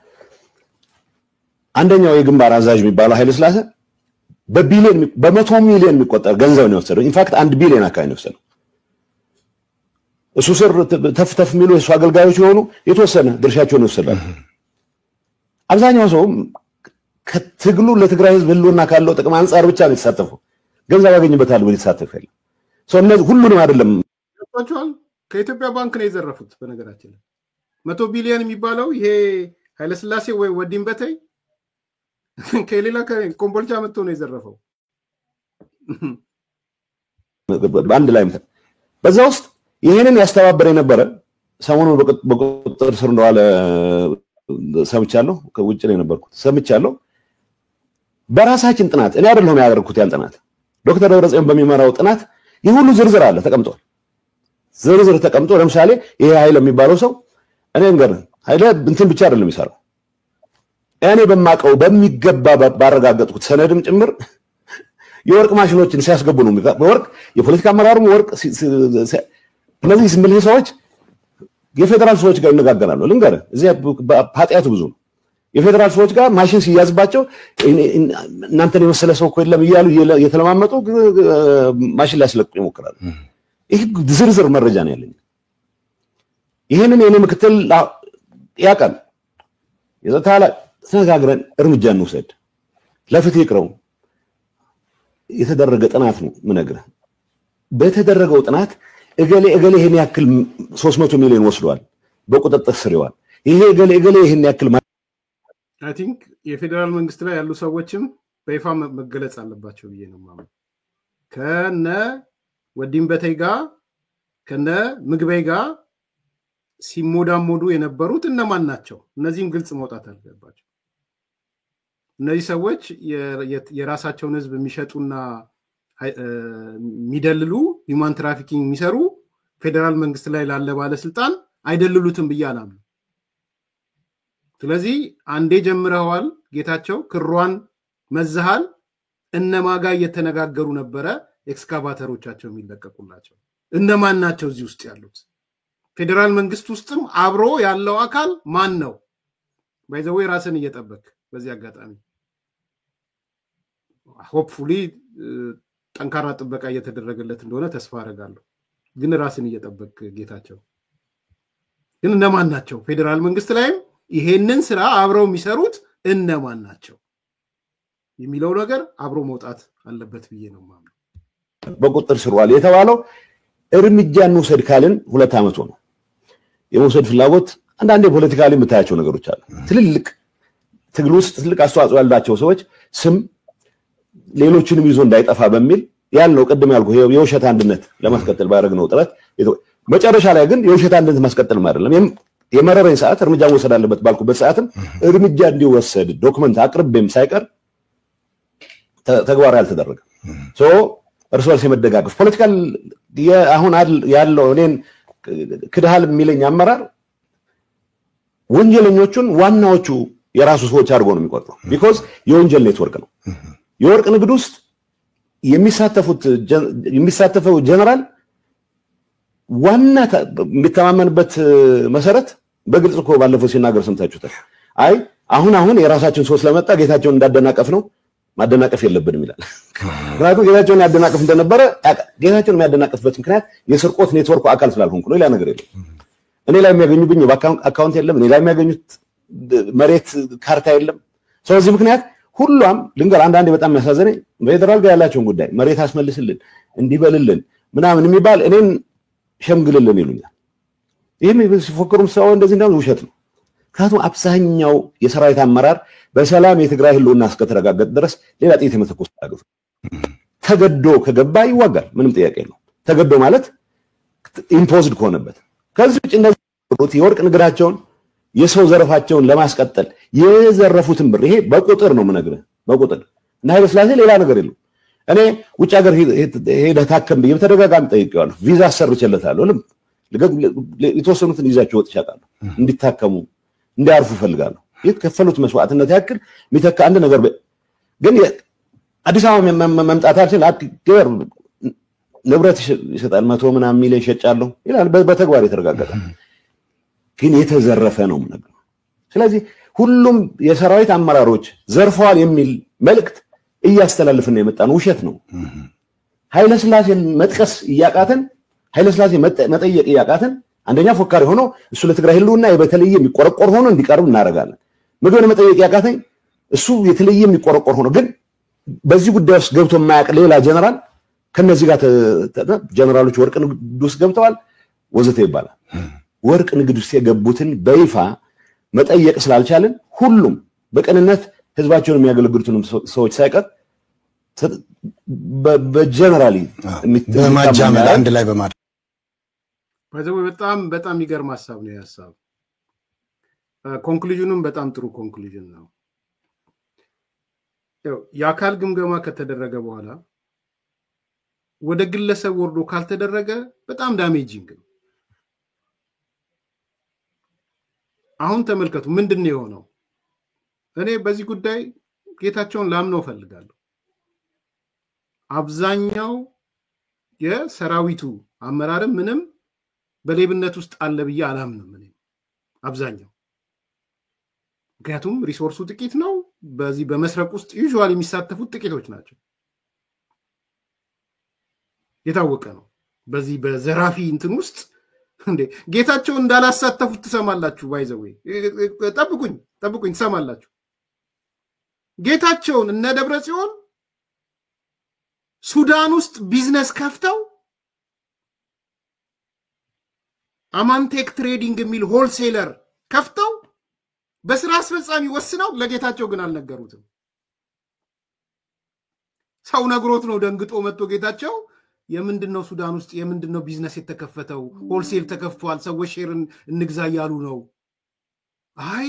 አንደኛው የግንባር አዛዥ የሚባለው ኃይለ ስላሴ በ100 ሚሊዮን የሚቆጠር ገንዘብ ነው የወሰደው። ኢንፋክት 1 ቢሊዮን አካባቢ ነው የወሰደው። እሱ ስር ተፍተፍ የሚሉ የሱ አገልጋዮች የሆኑ የተወሰነ ድርሻቸውን ይወስዳሉ። አብዛኛው ሰው ከትግሉ ለትግራይ ህዝብ ህልውና ካለው ጥቅም አንፃር ብቻ ነው የተሳተፈው። ገንዘብ ያገኝበታል ብሎ የተሳተፈ ያለው ሰው እነዚህ ሁሉንም አይደለም።
ከኢትዮጵያ ባንክ ነው የዘረፉት። በነገራችን 100 ቢሊዮን የሚባለው ይሄ ኃይለ ስላሴ ወይ ወዲም በተይ ከሌላ ኮምቦልቻ መጥቶ ነው የዘረፈው። በአንድ ላይ በዛ ውስጥ ይሄንን ያስተባበረ የነበረ ሰሞኑን በቁጥጥር ስር እንደዋለ ሰምቻለሁ። ከውጭ ነው የነበርኩት ሰምቻለሁ። በራሳችን ጥናት እኔ አይደለሁም ያደረኩት ያን ጥናት፣ ዶክተር ደብረጽዮን በሚመራው ጥናት ይህ ሁሉ ዝርዝር አለ ተቀምጧል። ዝርዝር ተቀምጦ ለምሳሌ ይሄ ኃይለ የሚባለው ሰው እኔ እንገር ኃይለ እንትን ብቻ አይደለም የሚሰራው እኔ በማቀው በሚገባ ባረጋገጥኩት ሰነድም ጭምር የወርቅ ማሽኖችን ሲያስገቡ ነው ወርቅ የፖለቲካ አመራሩም ወርቅ እነዚህ ስምል ሰዎች የፌደራል ሰዎች ጋር ይነጋገራሉ። ልንገር እዚህ ኃጢአቱ ብዙ ነው። የፌደራል ሰዎች ጋር ማሽን ሲያዝባቸው እናንተን የመሰለ ሰው እኮ የለም እያሉ የተለማመጡ ማሽን ላይ ስለቁ ይሞክራሉ። ይህ ዝርዝር መረጃ ነው ያለኝ።
ይሄንን የኔ ምክትል ያቀን የዘታላ ተነጋግረን እርምጃ እንውሰድ ለፍትህ ይቅረው የተደረገ ጥናት ነው ምነግርህ በተደረገው ጥናት እገሌ ይሄን ያክል 300 ሚሊዮን ወስዷል በቁጥጥር ስር ይዋል ይሄ እገሌ ይሄን ያክል
I think የፌደራል መንግስት ላይ ያሉ ሰዎችም በይፋ መገለጽ አለባቸው ብዬ ነው ማለት ከነ ወዲም በተይጋ ከነ ምግበይ ጋር ሲሞዳሞዱ የነበሩት እነማን ናቸው እነዚህም ግልጽ መውጣት አለባቸው እነዚህ ሰዎች የራሳቸውን ህዝብ የሚሸጡና የሚደልሉ ሂውማን ትራፊኪንግ የሚሰሩ ፌደራል መንግስት ላይ ላለ ባለስልጣን አይደልሉትም ብያለሁ ስለዚህ አንዴ ጀምረዋል ጌታቸው ክሯን መዝሃል እነማጋ እየተነጋገሩ ነበረ ኤክስካቫተሮቻቸው የሚለቀቁላቸው እነማን ናቸው እዚህ ውስጥ ያሉት ፌደራል መንግስት ውስጥም አብሮ ያለው አካል ማን ነው ባይዘው ራስን እየጠበቅ በዚህ አጋጣሚ ሆፕፉሊ ጠንካራ ጥበቃ እየተደረገለት እንደሆነ ተስፋ አደርጋለሁ ግን ራስን እየጠበቅ ጌታቸው ግን እነማን ናቸው ፌደራል መንግስት ላይ ይሄንን ስራ አብረው የሚሰሩት እነማን ናቸው የሚለው ነገር አብሮ መውጣት አለበት ብዬ ነው ማለት
በቁጥር ስሯል የተባለው እርምጃ እንውሰድ ካልን 2 አመት ነው የመውሰድ ፍላጎት አንዳንዴ ፖለቲካሊ የምታያቸው ነገሮች አሉ ትልልቅ ትግል ውስጥ ትልቅ አስተዋጽኦ ያላቸው ሰዎች ስም ሌሎችንም ይዞ እንዳይጠፋ በሚል ያለው ቀደም ያልኩ የውሸት አንድነት ለማስቀጠል ባደረግነው ጥረት መጨረሻ ላይ ግን የውሸት አንድነት ማስቀጠል አይደለም የመረረኝ ሰዓት እርምጃ ወሰድ አለበት ባልኩበት ሰዓትም እርምጃ እንዲወሰድ ዶክመንት አቅርቤም ሳይቀር ተግባር ያልተደረገ እርሶስ የመደጋገፍ ፖለቲካል አሁን ያለው እኔን ክዳል የሚለኝ አመራር ወንጀለኞቹን ዋናዎቹ የራሱ ሰዎች አድርጎ ነው የሚቆጥረው ቢኮዝ የወንጀል ኔትወርክ ነው የወርቅ ንግድ ውስጥ የሚሳተፈው ጀነራል ዋና የሚተማመንበት መሰረት በግልጽ እኮ ባለፈው ሲናገር ሰምታችሁታል አይ አሁን የራሳችን ሶስት ለመጣ ጌታቸውን እንዳደናቀፍ ነው ማደናቀፍ የለብንም ይላል ምክንያቱም ጌታቸውን ያደናቀፍ እንደነበረ ጌታቸውን የሚያደናቀፍበት ምክንያት የስርቆት ኔትወርኩ አካል ስላልሆንኩ ነው ሌላ ነገር የለም እኔ ላይ የሚያገኙብኝ አካውንት የለም እኔ ላይ የሚያገኙት መሬት ካርታ የለም ስለዚህ ምክንያት ሁሉም ልንገር አንዳንዴ በጣም ያሳዘነኝ በፌደራል ጋር ያላቸውን ጉዳይ መሬት አስመልስልን እንዲበልልን ምናምን የሚባል እኔን ሸምግልልን ይሉኛል ይሄም ሲፎክሩም ሰው እንደዚህ እንዳው ውሸት ነው ካቱም አብዛኛው የሰራዊት አመራር በሰላም የትግራይ ህልውና እስከተረጋገጠ ድረስ ሌላ ጥይት የመተኮስ ታገፉ ተገዶ ከገባ ይዋጋል ምንም ጥያቄ የለው ተገዶ ማለት ኢምፖዝድ ከሆነበት ከዚህ ውጭ እንደዚህ የወርቅ ንግራቸውን የሰው ዘረፋቸውን ለማስቀጠል የዘረፉትን ብር ይሄ በቁጥር ነው ምነግርህ በቁጥር እና ኃይለ ሥላሴ ሌላ ነገር የለው እኔ ውጭ ሀገር ሄደ ታከም በተደጋጋሚ ጠይቄዋለሁ ቪዛ አሰርቼለታለሁ የተወሰኑትን ይዛቸው ወጥቻለሁ እንዲታከሙ እንዲያርፉ ፈልጋለሁ የተከፈሉት መስዋዕትነት ያክል ሚተካ አንድ ነገር ግን አዲስ አበባ መምጣታችን አትገር ንብረት ይሰጣል 100 ምናምን ሚሊዮን ሸጫለሁ ይላል በተግባር የተረጋገጠ ግን የተዘረፈ ነው ነገር ስለዚህ ሁሉም የሰራዊት አመራሮች ዘርፈዋል የሚል መልእክት እያስተላልፈን የመጣን ውሸት ነው ኃይለ ሥላሴን መጥቀስ ያቃተን ኃይለ ሥላሴ መጠየቅ ያቃተን አንደኛ ፎካሪ ሆኖ እሱ ለትግራይ ህልውና በተለየ የሚቆረቆር ሆኖ እንዲቀርብ እናደርጋለን ምግብን መጠየቅ ያቃተኝ እሱ የተለየ የሚቆረቆር ሆኖ ግን በዚህ ጉዳይ ውስጥ ገብቶ የማያውቅ ሌላ ጀነራል ከነዚህ ጋር ጀነራሎች ወርቅ ንግድ ውስጥ ገብተዋል ወዘተ ይባላል ወርቅ ንግድ ውስጥ የገቡትን በይፋ መጠየቅ ስላልቻለን ሁሉም በቀንነት ህዝባቸውን የሚያገለግሉትን ሰዎች ሳይቀር በጀነራሊ
በማጃመል አንድ ላይ በማድረግ
በጣም ይገርም ሐሳብ ነው ያሳብ ኮንክሉዥኑም በጣም ጥሩ ኮንክሉዥን ነው ያካል ግምገማ ከተደረገ በኋላ ወደ ግለሰብ ወርዶ ካልተደረገ በጣም ዳሜጂንግ ነው አሁን ተመልከቱ ምንድነው የሆነው እኔ በዚህ ጉዳይ ጌታቸውን ላምነው ፈልጋለሁ አብዛኛው የሰራዊቱ አመራር ምንም በሌብነት ውስጥ አለ ብዬ አላምንም እኔ አብዛኛው ምክንያቱም ሪሶርሱ ጥቂት ነው በዚህ በመስረቅ ውስጥ ዩዥዋሊ የሚሳተፉት ጥቂቶች ናቸው የታወቀ ነው በዚህ በዘራፊ እንትን ውስጥ እንዴ ጌታቸው እንዳላሳተፉት ተሰማላችሁ ባይዘው ጠብቁኝ ተሰማላችሁ ጌታቸውን እነ ደብረጽዮን ሱዳን ውስጥ ቢዝነስ ከፍተው አማንቴክ ትሬዲንግ የሚል ሆልሴለር ከፍተው በስራ አስፈጻሚ ወስነው ለጌታቸው ግን አልነገሩትም ሰው ነግሮት ነው ደንግጦ መጥቶ ጌታቸው የምንድነው ሱዳን ውስጥ የምንድነው ቢዝነስ የተከፈተው ሆልሴል ተከፍቷል ሰዎች ሼርን እንግዛ ያሉ ነው አይ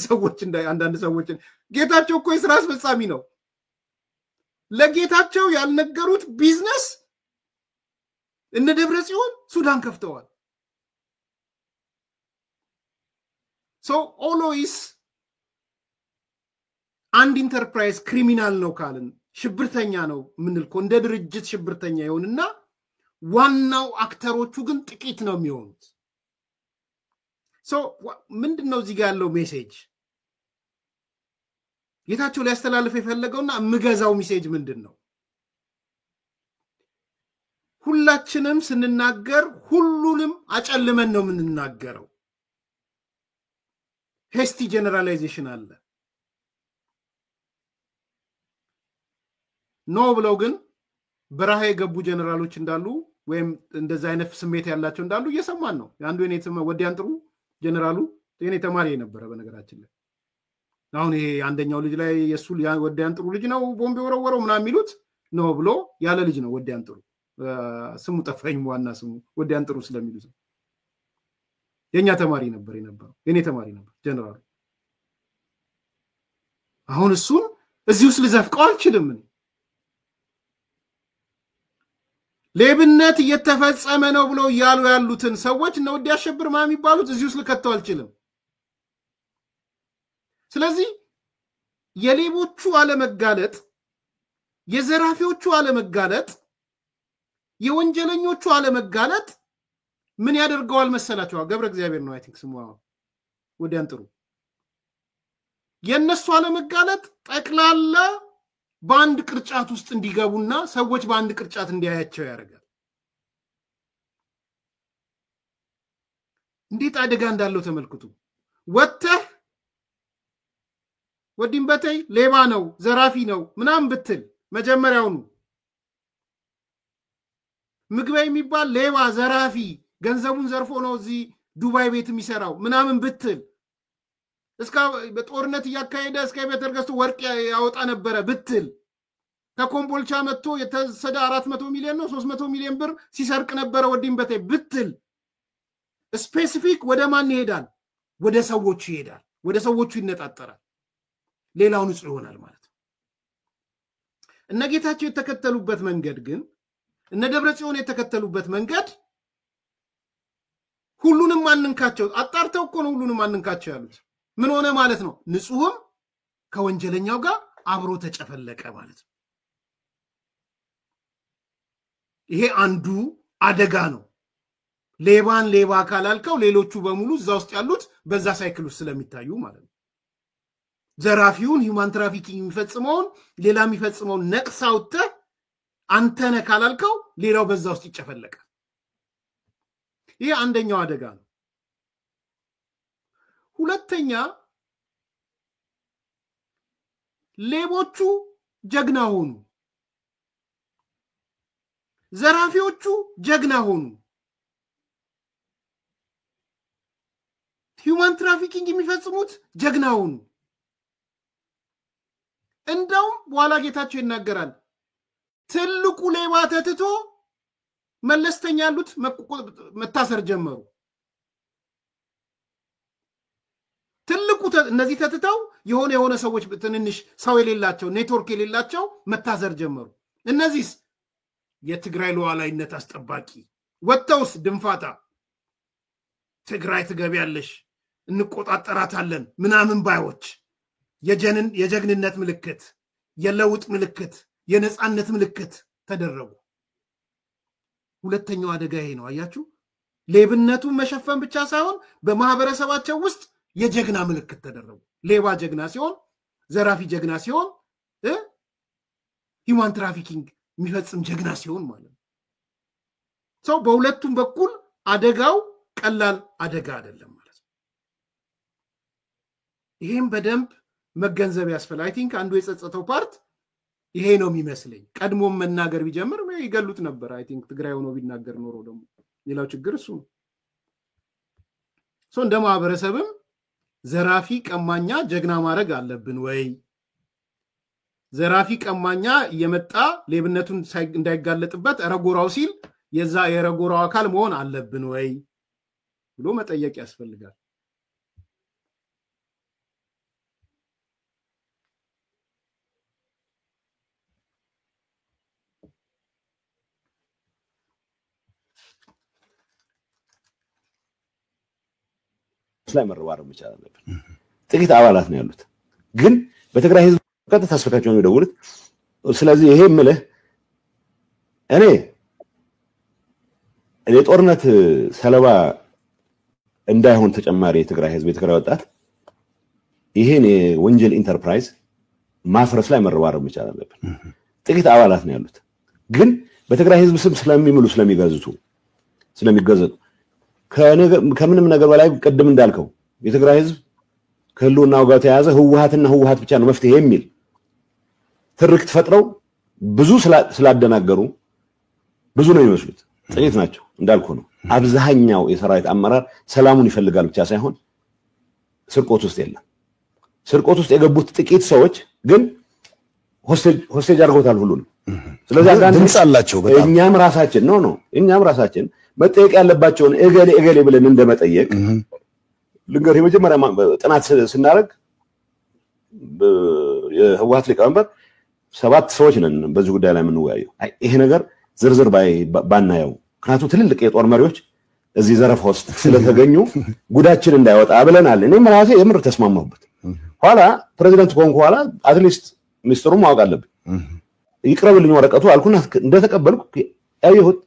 ሰዎች አንዳንድ ሰዎች ጌታቸው እኮ የስራ አስፈጻሚ ነው ለጌታቸው ያልነገሩት ቢዝነስ እነ ደብረጽዮን ሱዳን ከፍተዋል so always አንድ ኢንተርፕራይዝ ክሪሚናል ነው ካልን ሽብርተኛ ነው ምንል እንደ ድርጅት ሽብርተኛ ይሆንና ዋናው አክተሮቹ ግን ጥቂት ነው የሚሆኑት so ምንድነው እዚህ ጋር ያለው ሜሴጅ ጌታቸው ሊያስተላልፍ የፈለገውና ምገዛው ሜሴጅ ምንድነው ሁላችንም ስንናገር ሁሉንም አጨልመን ነው የምንናገረው ሄስቲ ጀነራላይዜሽን አለ ኖ ብለው ግን በራሃ የገቡ ጀነራሎች እንዳሉ ወይም እንደዛ አይነት ስሜት ያላቸው እንዳሉ እየሰማን ነው አንዱ የኔ ወዲያን ጥሩ ጀነራሉ የኔ ተማሪ ነበር በነገራችን ላይ አሁን ይሄ አንደኛው ልጅ ላይ የሱ ወዲያን ጥሩ ልጅ ነው ቦምብ ወረወረው ምናምን የሚሉት ነው ብሎ ያለ ልጅ ነው ወዲያን ጥሩ ስሙ ጠፋኝ ዋና ስሙ ወዲያን ጥሩ ስለሚሉት የኛ ተማሪ ነበር የኔ ተማሪ ነበር ጀነራል አሁን እሱን እዚህ ውስጥ ልዘፍቀው አልችልም ሌብነት እየተፈጸመ ነው ብሎ ያሉ ያሉትን ሰዎች ነው ወዲያሸብር ማም ይባሉት እዚህ ውስጥ ልከተው አልችልም ስለዚህ የሌቦቹ አለመጋለጥ የዘራፊዎቹ አለመጋለጥ የወንጀለኞቹ አለመጋለጥ ምን ያደርገዋል መሰላችሁ ገብረ እግዚአብሔር ነው አይ ቲንክ ስሙ ወዲያን ጥሩ የነሱ አለመጋለጥ ጠቅላላ በአንድ ቅርጫት ውስጥ እንዲገቡና ሰዎች በአንድ ቅርጫት እንዲያያቸው ያደርጋል እንዴት አደጋ እንዳለው ተመልክቱ ወጥተህ ወዲንበተይ ሌባ ነው ዘራፊ ነው ምናም ብትል መጀመሪያውኑ ምግበይ የሚባል ሌባ ዘራፊ ገንዘቡን ዘርፎ ነው እዚህ ዱባይ ቤት የሚሰራው ምናምን ብትል እስካ በጦርነት ያካሄደ እስከ ቤተርገስቱ ወርቅ ያወጣ ነበር ብትል ከኮምቦልቻ መጥቶ የተሰደ 400 ሚሊዮን ነው 300 ሚሊዮን ብር ሲሰርቅ ነበር ወዲንበተይ ብትል ስፔሲፊክ ወደ ማን ይሄዳል ወደ ሰዎቹ ይሄዳል ወደ ሰዎቹ ይነጣጠራል ሌላው ንጹህ ይሆናል ማለት ነው እነ ጌታቸው የተከተሉበት መንገድ ግን እነ ደብረጽዮን የተከተሉበት መንገድ ሁሉንም ማንንካቸው አጣርተው እኮ ነው ሁሉንም ማንንካቸው ያሉት ምን ሆነ ማለት ነው ንጹህም ከወንጀለኛው ጋር አብሮ ተጨፈለቀ ማለት ነው ይሄ አንዱ አደጋ ነው ሌባን ሌባ ካላልከው ሌሎቹ በሙሉ እዛ ውስጥ ያሉት በዛ ሳይክል ውስጥ ስለሚታዩ ማለት ነው ዘራፊውን ሂውማን ትራፊኪንግ የሚፈጽመውን ሌላ የሚፈጽመውን ነቅሳውተ አንተነ ካላልከው ሌላው በዛ ውስጥ ይጨፈለቃል ይሄ አንደኛው አደጋ ነው ሁለተኛ ሌቦቹ ጀግና ሆኑ ዘራፊዎቹ ጀግና ሆኑ ሂውማን ትራፊኪንግ የሚፈጽሙት ጀግና ሆኑ እንደውም በኋላ ጌታቸው ይናገራል ትልቁ ሌባ ተትቶ መለስተኛ ያሉት መታሰር ጀመሩ ትልቁ እነዚህ ተትተው የሆነ ሰዎች ትንንሽ ሰው የሌላቸው ኔትወርክ የሌላቸው መታሰር ጀመሩ እነዚህስ የትግራይ ሉዓላዊነት አስጠባቂ ወጥተውስ ድንፋታ ትግራይ ትገቢያለሽ እንቆጣጣራታለን ምናምን ባዮች የጀግንነት ምልክት የለውጥ ምልክት የነጻነት ምልክት ተደረጉ ሁለተኛው አደጋ ይሄ ነው አያችሁ ሌብነቱን መሸፈን ብቻ ሳይሆን በማህበረሰባቸው ውስጥ የጀግና ምልክት ተደረጉ ሌባ ጀግና ሲሆን ዘራፊ ጀግና ሲሆን ሂውማን ትራፊኪንግ የሚፈጽም ጀግና ሲሆን ማለት ነው ሰው በሁለቱም በኩል አደጋው ቀላል አደጋ አይደለም ማለት ነው። ይሄን በደንብ መገንዘብ ያስፈልጋል። አይ ቲንክ አንዱ የጸጸተው ፓርት ይሄ ነው የሚመስለኝ። ቀድሞም መናገር ቢጀምር ይገሉት ነበር። አይ ቲንክ ትግራይ ሆኖ ቢናገር ኖሮ ደግሞ ሌላው ችግር እሱ ነው። እንደ ማህበረሰብም ዘራፊ ቀማኛ ጀግና ማድረግ አለብን ወይ? ዘራፊ ቀማኛ እየመጣ ሌብነቱን እንዳይጋለጥበት ረጎራው ሲል የዛ የረጎራው አካል መሆን አለብን ወይ ብሎ መጠየቅ ያስፈልጋል።
ላይ መረባረብ መቻል አለብን። ጥቂት አባላት ነው ያሉት፣ ግን በትግራይ ህዝብ ቀጥታ ተስፈካቸው ነው የደወሉት። ስለዚህ ይሄ ምልህ እኔ የጦርነት ሰለባ እንዳይሆን ተጨማሪ የትግራይ ህዝብ የትግራይ ወጣት ይሄን የወንጀል ኢንተርፕራይዝ ማፍረስ ላይ መረባረብ መቻል አለብን። ጥቂት አባላት ነው ያሉት፣ ግን በትግራይ ህዝብ ስም ስለሚምሉ ስለሚገዙ ከምንም ነገር በላይ ቀደም እንዳልከው የትግራይ ህዝብ ከህልውናው ጋር ተያዘ ህወሓትና ህወሓት ብቻ ነው መፍትሄ የሚል ትርክት ፈጥረው ብዙ ስላደናገሩ ብዙ ነው የሚመስሉት፣ ጥቂት ናቸው እንዳልኩ ነው። አብዛኛው የሰራዊት አመራር ሰላሙን ይፈልጋል ብቻ ሳይሆን ስርቆት ውስጥ የለም። ስርቆት ውስጥ የገቡት ጥቂት ሰዎች ግን ሆስቴጅ አድርገውታል ሁሉንም። ስለዚህ አንዳንድ
ድምጽ አላቸው በጣም እኛም ራሳችን መጠየቅ ያለባቸውን እገሌ ብለን እንደመጠየቅ ልንገር። የመጀመሪያ ጥናት ስናደርግ የህወሓት ሊቀመንበር 7 ሰዎች ነን በዚህ ጉዳይ ላይ የምንወያየው። ይሄ ነገር ዝርዝር ባናየው ምክንያቱም ትልልቅ የጦር መሪዎች እዚህ ዘረፋ ውስጥ ስለተገኙ ጉዳችን እንዳይወጣ ብለናል። እኔም ራሴ የምር ተስማማሁበት። ኋላ ፕሬዚደንት ኮንኩ ኋላ አትሊስት ሚኒስትሩን ማወቅ አለብን ይቅረብልኝ ወረቀቱ አልኩና እንደተቀበልኩ ያየሁት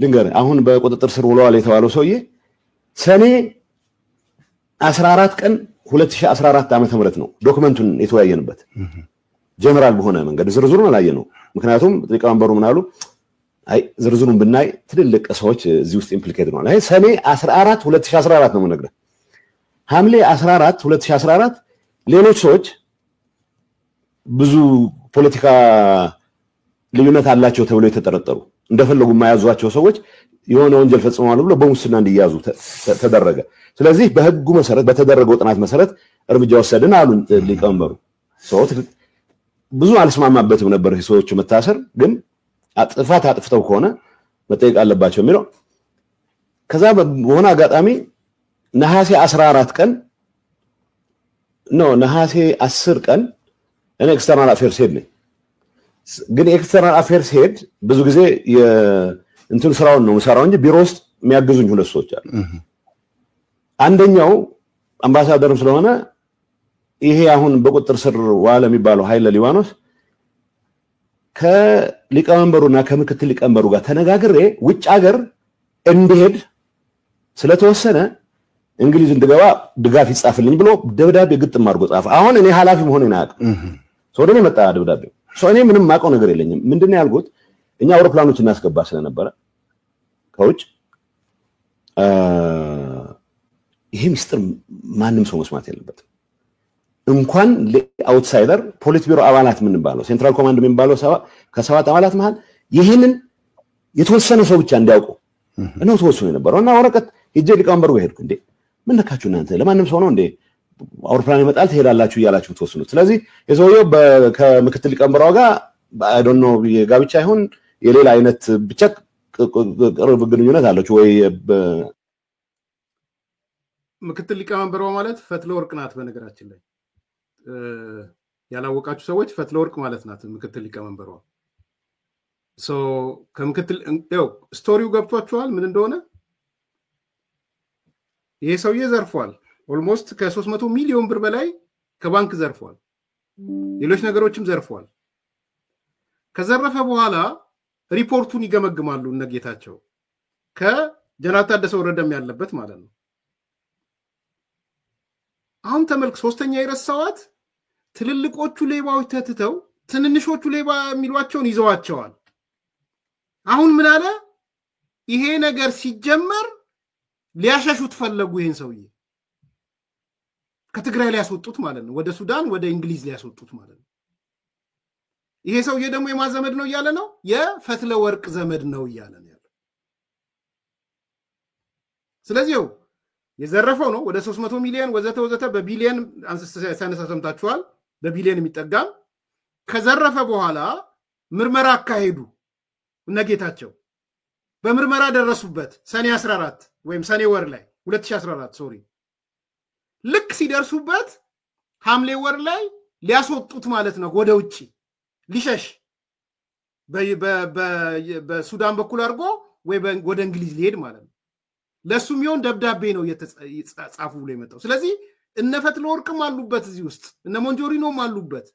ልንገር። አሁን በቁጥጥር ስር ውለዋል የተባለው ሰውዬ ሰኔ 14 ቀን 2014 ዓመተ ምህረት ነው ዶክመንቱን የተወያየንበት። ጀነራል በሆነ መንገድ ዝርዝሩን አላየነው። ምክንያቱም ሊቀመንበሩ ምን አሉ? አይ ዝርዝሩን ብናይ ትልልቅ ሰዎች እዚህ ውስጥ ኢምፕሊኬት ነው። አይ ሰኔ 14 2014 ነው የምነግርህ። ሐምሌ 14 2014 ሌሎች ሰዎች ብዙ ፖለቲካ ልዩነት አላቸው ተብሎ የተጠረጠሩ እንደፈለጉ የማያዟቸው ሰዎች የሆነ ወንጀል ፈጽመዋል ብሎ በሙስና እንዲያዙ ተደረገ። ስለዚህ በህጉ መሰረት በተደረገው ጥናት መሰረት እርምጃ ወሰድን አሉ ሊቀመንበሩ። ሰዎች ብዙ አልስማማበትም ነበር ሰዎች መታሰር፣ ግን ጥፋት አጥፍተው ከሆነ መጠየቅ አለባቸው የሚለው። ከዛ በሆነ አጋጣሚ ነሐሴ 14 ቀን ነው ነሐሴ 10 ቀን እኔ ኤክስተርናል አፌርስ ሄድ ነኝ። ግን ኤክስተርናል አፌርስ ሄድ ብዙ ጊዜ እንትን ስራውን ነው የምሰራው እንጂ ቢሮ ውስጥ የሚያግዙኝ ሁለት ሰዎች አሉ። አንደኛው አምባሳደርም ስለሆነ ይሄ አሁን በቁጥጥር ስር ዋለ የሚባለው ኃይለ ሊባኖስ ከሊቀመንበሩና ከምክትል ሊቀመንበሩ ጋር ተነጋግሬ ውጭ ሀገር እንዲሄድ ስለተወሰነ እንግሊዝ እንድገባ ድጋፍ ይጻፍልኝ ብሎ ደብዳቤ ግጥም አድርጎ ጻፈ። አሁን እኔ ኃላፊ መሆኔን አያውቅም። ሰውደኔ መጣ ደብዳቤው። እኔ ምንም ማውቀው ነገር የለኝም። ምንድነው ያልኩት? እኛ አውሮፕላኖች እናስገባ ስለነበረ ከውጭ ይሄ ሚስጥር ማንም ሰው መስማት የለበትም። እንኳን ለአውትሳይደር ፖሊት ቢሮ አባላት ምን ባለው ሴንትራል ኮማንድ ምን ባለው ከሰባት አባላት መሃል ይሄንን የተወሰነ ሰው ብቻ እንዲያውቁ ነው ተወሰነ የነበረው። እና ወረቀት ሄጄ ሊቀመንበሩ ሄድኩ። እንዴ ምን ነካችሁ እናንተ? ለማንም ሰው ነው እንዴ አውሮፕላን ይመጣል ትሄዳላችሁ እያላችሁ ተወሰኑ። ስለዚህ የሰውየው ከምክትል ሊቀመንበሩ ጋር አይ ዶንት ኖ የጋብቻ ይሁን የሌላ አይነት ብቻ ቅርብ ግንኙነት አለች ወይ?
ምክትል ሊቀመንበሩ ማለት ፈትለ ወርቅ ናት። በነገራችን ላይ ያላወቃችሁ ሰዎች ፈትለ ወርቅ ማለት ናት ምክትል ሊቀመንበሩ። ከምክትል ስቶሪው ገብቷችኋል ምን እንደሆነ? ይሄ ሰውዬ ዘርፏል። ኦልሞስት ከ300 ሚሊዮን ብር በላይ ከባንክ ዘርፏል። ሌሎች ነገሮችም ዘርፏል። ከዘረፈ በኋላ ሪፖርቱን ይገመግማሉ እነጌታቸው ከጀነራል ታደሰ ወረደም ያለበት ማለት ነው። አሁን ተመልክ ሶስተኛ የረሳዋት ትልልቆቹ ሌባዎች ተትተው ትንንሾቹ ሌባ የሚሏቸውን ይዘዋቸዋል። አሁን ምን አለ? ይሄ ነገር ሲጀመር ሊያሻሹት ፈለጉ ይሄን ሰውዬ ከትግራይ ሊያስወጡት ማለት ነው ወደ ሱዳን ወደ እንግሊዝ ሊያስወጡት ማለት ነው ይሄ ሰውዬ ደግሞ የማዘመድ ነው ይያለ ነው የፈትለ ወርቅ ዘመድ ነው ይያለ ነው ያለው ስለዚህ የዘረፈው ነው ወደ 300 ሚሊዮን ወዘተ በቢሊዮን ሳነሳ ሰምታችኋል በቢሊዮን የሚጠጋም ከዘረፈ በኋላ ምርመራ አካሄዱ እነጌታቸው በምርመራ ደረሱበት ሰኔ 14 ወይም ሰኔ ወር ላይ 2014 ሶሪ ልክ ሲደርሱበት ሐምሌ ወር ላይ ሊያስወጡት ማለት ነው ወደ ውጪ ሊሸሽ በሱዳን በኩል አድርጎ ወይ ወደ እንግሊዝ ሊሄድ ማለት ነው ለሱም ይሁን ደብዳቤ ነው የተጻፉ ብሎ የመጣው ስለዚህ እነ ፈትለ ወርቅም አሉበት እዚህ ውስጥ እነ ሞንጆሪኖም አሉበት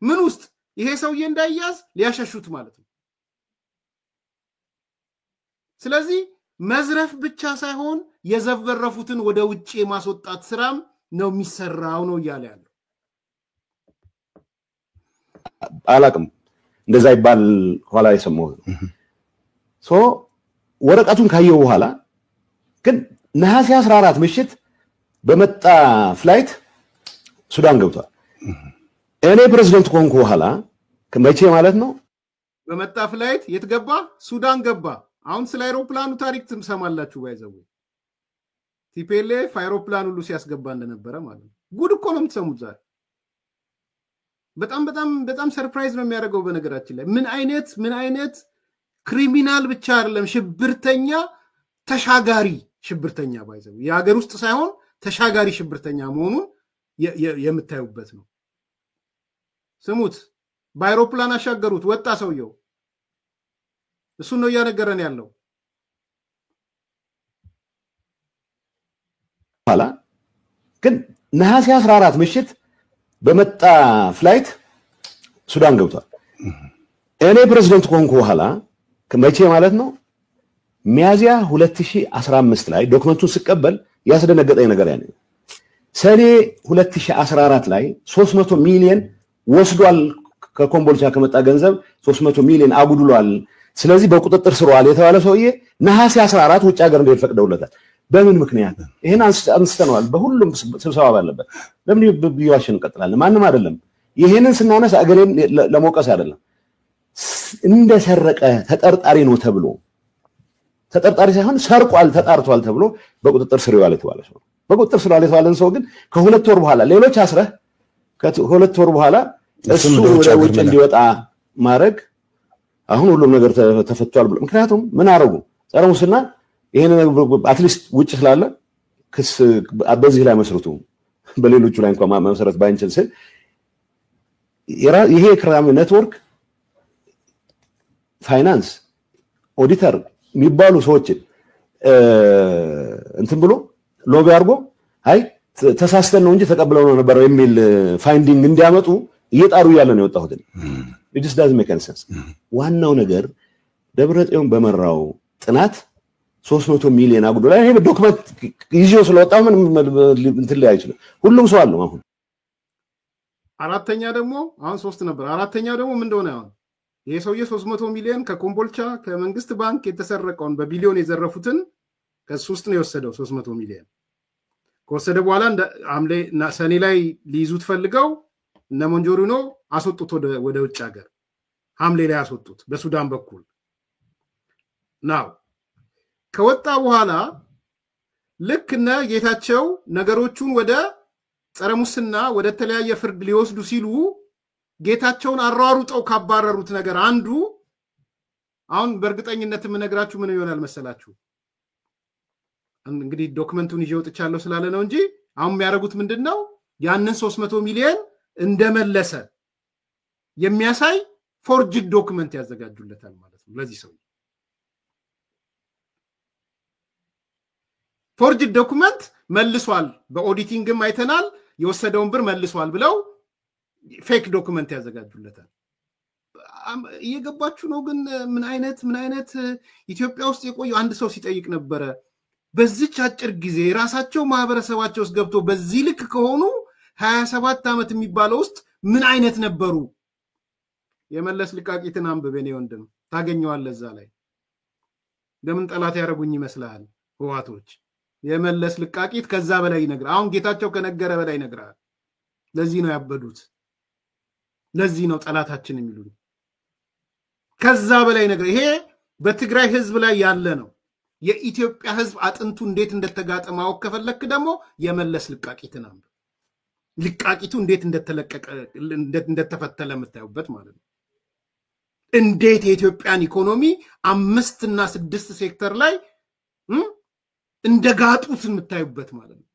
ምን ውስጥ ይሄ ሰውዬ እንዳይያዝ ሊያሸሹት ማለት ነው ስለዚህ መዝረፍ ብቻ ሳይሆን የዘበረፉትን ወደ ውጪ ማስወጣት ስራም ነው የሚሰራው ነው ይያለ ያለው
አላቅም እንደዛ ይባል ኋላ የሰማው ሶ ወረቀቱን ካየው በኋላ ግን ነሐሴ 14 ምሽት በመጣ ፍላይት ሱዳን ገብቷል እኔ ፕሬዝዳንት ኮንኩ በኋላ ከመቼ ማለት ነው
በመጣ ፍላይት የትገባ ሱዳን ገባ አሁን ስለ አይሮፕላኑ ታሪክ ትሰማላችሁ ባይዘው ቲፒኤልኤፍ አይሮፕላን ሁሉ ሲያስገባ እንደነበረ ማለት ነው ጉድ እኮ ነው የምትሰሙት ዛሬ በጣም ሰርፕራይዝ ነው የሚያደርገው በነገራችን ላይ ምን አይነት ክሪሚናል ብቻ አይደለም ሽብርተኛ ተሻጋሪ ሽብርተኛ ባይዘው የሀገር ውስጥ ሳይሆን ተሻጋሪ ሽብርተኛ መሆኑን የምታዩበት ነው ስሙት በአይሮፕላን አሻገሩት ወጣ ሰውየው እሱ ነው ያነገረን ያለው
ኋላ ግን ነሐሴ 14 ምሽት በመጣ ፍላይት ሱዳን ገብቷል እኔ ፕሬዝዳንት ኮንኩ በኋላ ከመቼ ማለት ነው ሚያዚያ 2015 ላይ ዶክመንቱን ስቀበል ያስደነገጠኝ ነገር ያኔ ሰኔ 2014 ላይ 300 ሚሊዮን ወስዷል ከኮምቦልቻ ከመጣ ገንዘብ 300 ሚሊዮን አጉድሏል ስለዚህ በቁጥጥር ስር ዋለ የተባለ ሰውዬ ነሐሴ 14 ውጭ ሀገር እንደፈቀደውለታል በምን ምክንያት ይሄን አንስተናል በሁሉም ስብሰባ ባለበት ለምን ቢዋሽን እንቀጥላለን ማንንም አይደለም ይሄንን ስናነሳ አገሬን ለሞቀስ አይደለም እንደሰረቀ ተጠርጣሪ ነው ተብሎ ተጠርጣሪ ሳይሆን ሰርቋል ተጣርቷል ተብሎ በቁጥጥር ስር ዋለ የተባለ ሰው በቁጥጥር ስር ዋለ የተባለን ሰው ግን ከሁለት ወር በኋላ ሌሎች አስረህ ከሁለት ወር በኋላ እሱ ወደ ውጭ እንዲወጣ ማድረግ አሁን ሁሉም ነገር ተፈቷል ብሎ ምክንያቱም ምን አረጉ ጸረ ሙስና ይሄን አትሊስት ውጭ ስላለ ክስ በዚህ ላይ መስርቱ በሌሎቹ ላይ እንኳን መሰረት ባይንችል ስል ይሄ ክራም ኔትወርክ ፋይናንስ ኦዲተር የሚባሉ ሰዎች እንትን ብሎ ሎቢ አድርጎ አይ ተሳስተን ነው እንጂ ተቀብለው ነው ነበር የሚል ፋይንዲንግ እንዲያመጡ እየጣሩ ያለ ነው የወጣሁት it just doesn't make any sense ዋናው ነገር ደብረጽዮን በመራው ጥናት 300 ሚሊዮን አጉዶላ ይሄ ዶክመንት ይዤው ስለወጣው ምን እንትን ላይ አይችልም ሁሉም ሰው አለው አሁን
አራተኛ ደግሞ አሁን 3 ነበር አራተኛ ደግሞ ምን እንደሆነ አሁን ይሄ ሰውዬ 300 ሚሊዮን ከኮምቦልቻ ከመንግስት ባንክ የተሰረቀውን በቢሊዮን የዘረፉትን ከሱ ውስጥ ነው የወሰደው 300 ሚሊዮን ከወሰደ በኋላ አምሌ ሰኔ ላይ ሊይዙት ፈልገው እነ ሞንጆሪኖ አስወጡት ወደ ውጭ ሀገር ሐምሌ ላይ አስወጡት በሱዳን በኩል ናው ከወጣ በኋላ ልክና ጌታቸው ነገሮቹን ወደ ጸረ ሙስና ወደ ተለያየ ፍርድ ሊወስዱ ሲሉ ጌታቸውን አሯሩጠው ካባረሩት ነገር አንዱ አሁን በእርግጠኝነት የምነግራችሁ ምን ይሆናል መሰላችሁ እንግዲህ ዶክመንቱን ይዤ ወጥቻለሁ ስላለ ነው እንጂ አሁን የሚያደርጉት ምንድነው ያንን 300 ሚሊዮን እንደመለሰ የሚያሳይ ፎርጅድ ዶክመንት ያዘጋጁለታል ማለት ነው ለዚህ ሰው ፎርጅድ ዶክመንት መልሷል በኦዲቲንግም አይተናል የወሰደውን ብር መልሷል ብለው ፌክ ዶክመንት ያዘጋጁለታል እየገባችሁ ነው ግን ምን አይነት ኢትዮጵያ ውስጥ የቆዩ አንድ ሰው ሲጠይቅ ነበረ በዚች አጭር ጊዜ ራሳቸው ማህበረሰባቸው ውስጥ ገብቶ በዚህ ልክ ከሆኑ 27 ዓመት የሚባለው ውስጥ ምን አይነት ነበሩ የመለስ ልቃቂትን አንብበኔ ወንድም ታገኘዋለህ እዛ ላይ ለምን ጠላት ያረጉኝ ይመስላል ህዋቶች የመለስ ልቃቂት ከዛ በላይ ይነግራል አሁን ጌታቸው ከነገረ በላይ ይነግራል ለዚህ ነው ያበዱት ለዚህ ነው ጠላታችን የሚሉት ከዛ በላይ ነገር ይሄ በትግራይ ህዝብ ላይ ያለ ነው የኢትዮጵያ ህዝብ አጥንቱ እንዴት እንደተጋጠማው ከፈለክ ደግሞ የመለስ ልቃቂትን አንዱ ልቃቂቱ እንዴት እንደተለቀቀ እንደተፈተለ መታየውበት ማለት ነው እንዴት የኢትዮጵያን ኢኮኖሚ 5 እና 6 ሴክተር ላይ እንደጋጡት መታየውበት ማለት ነው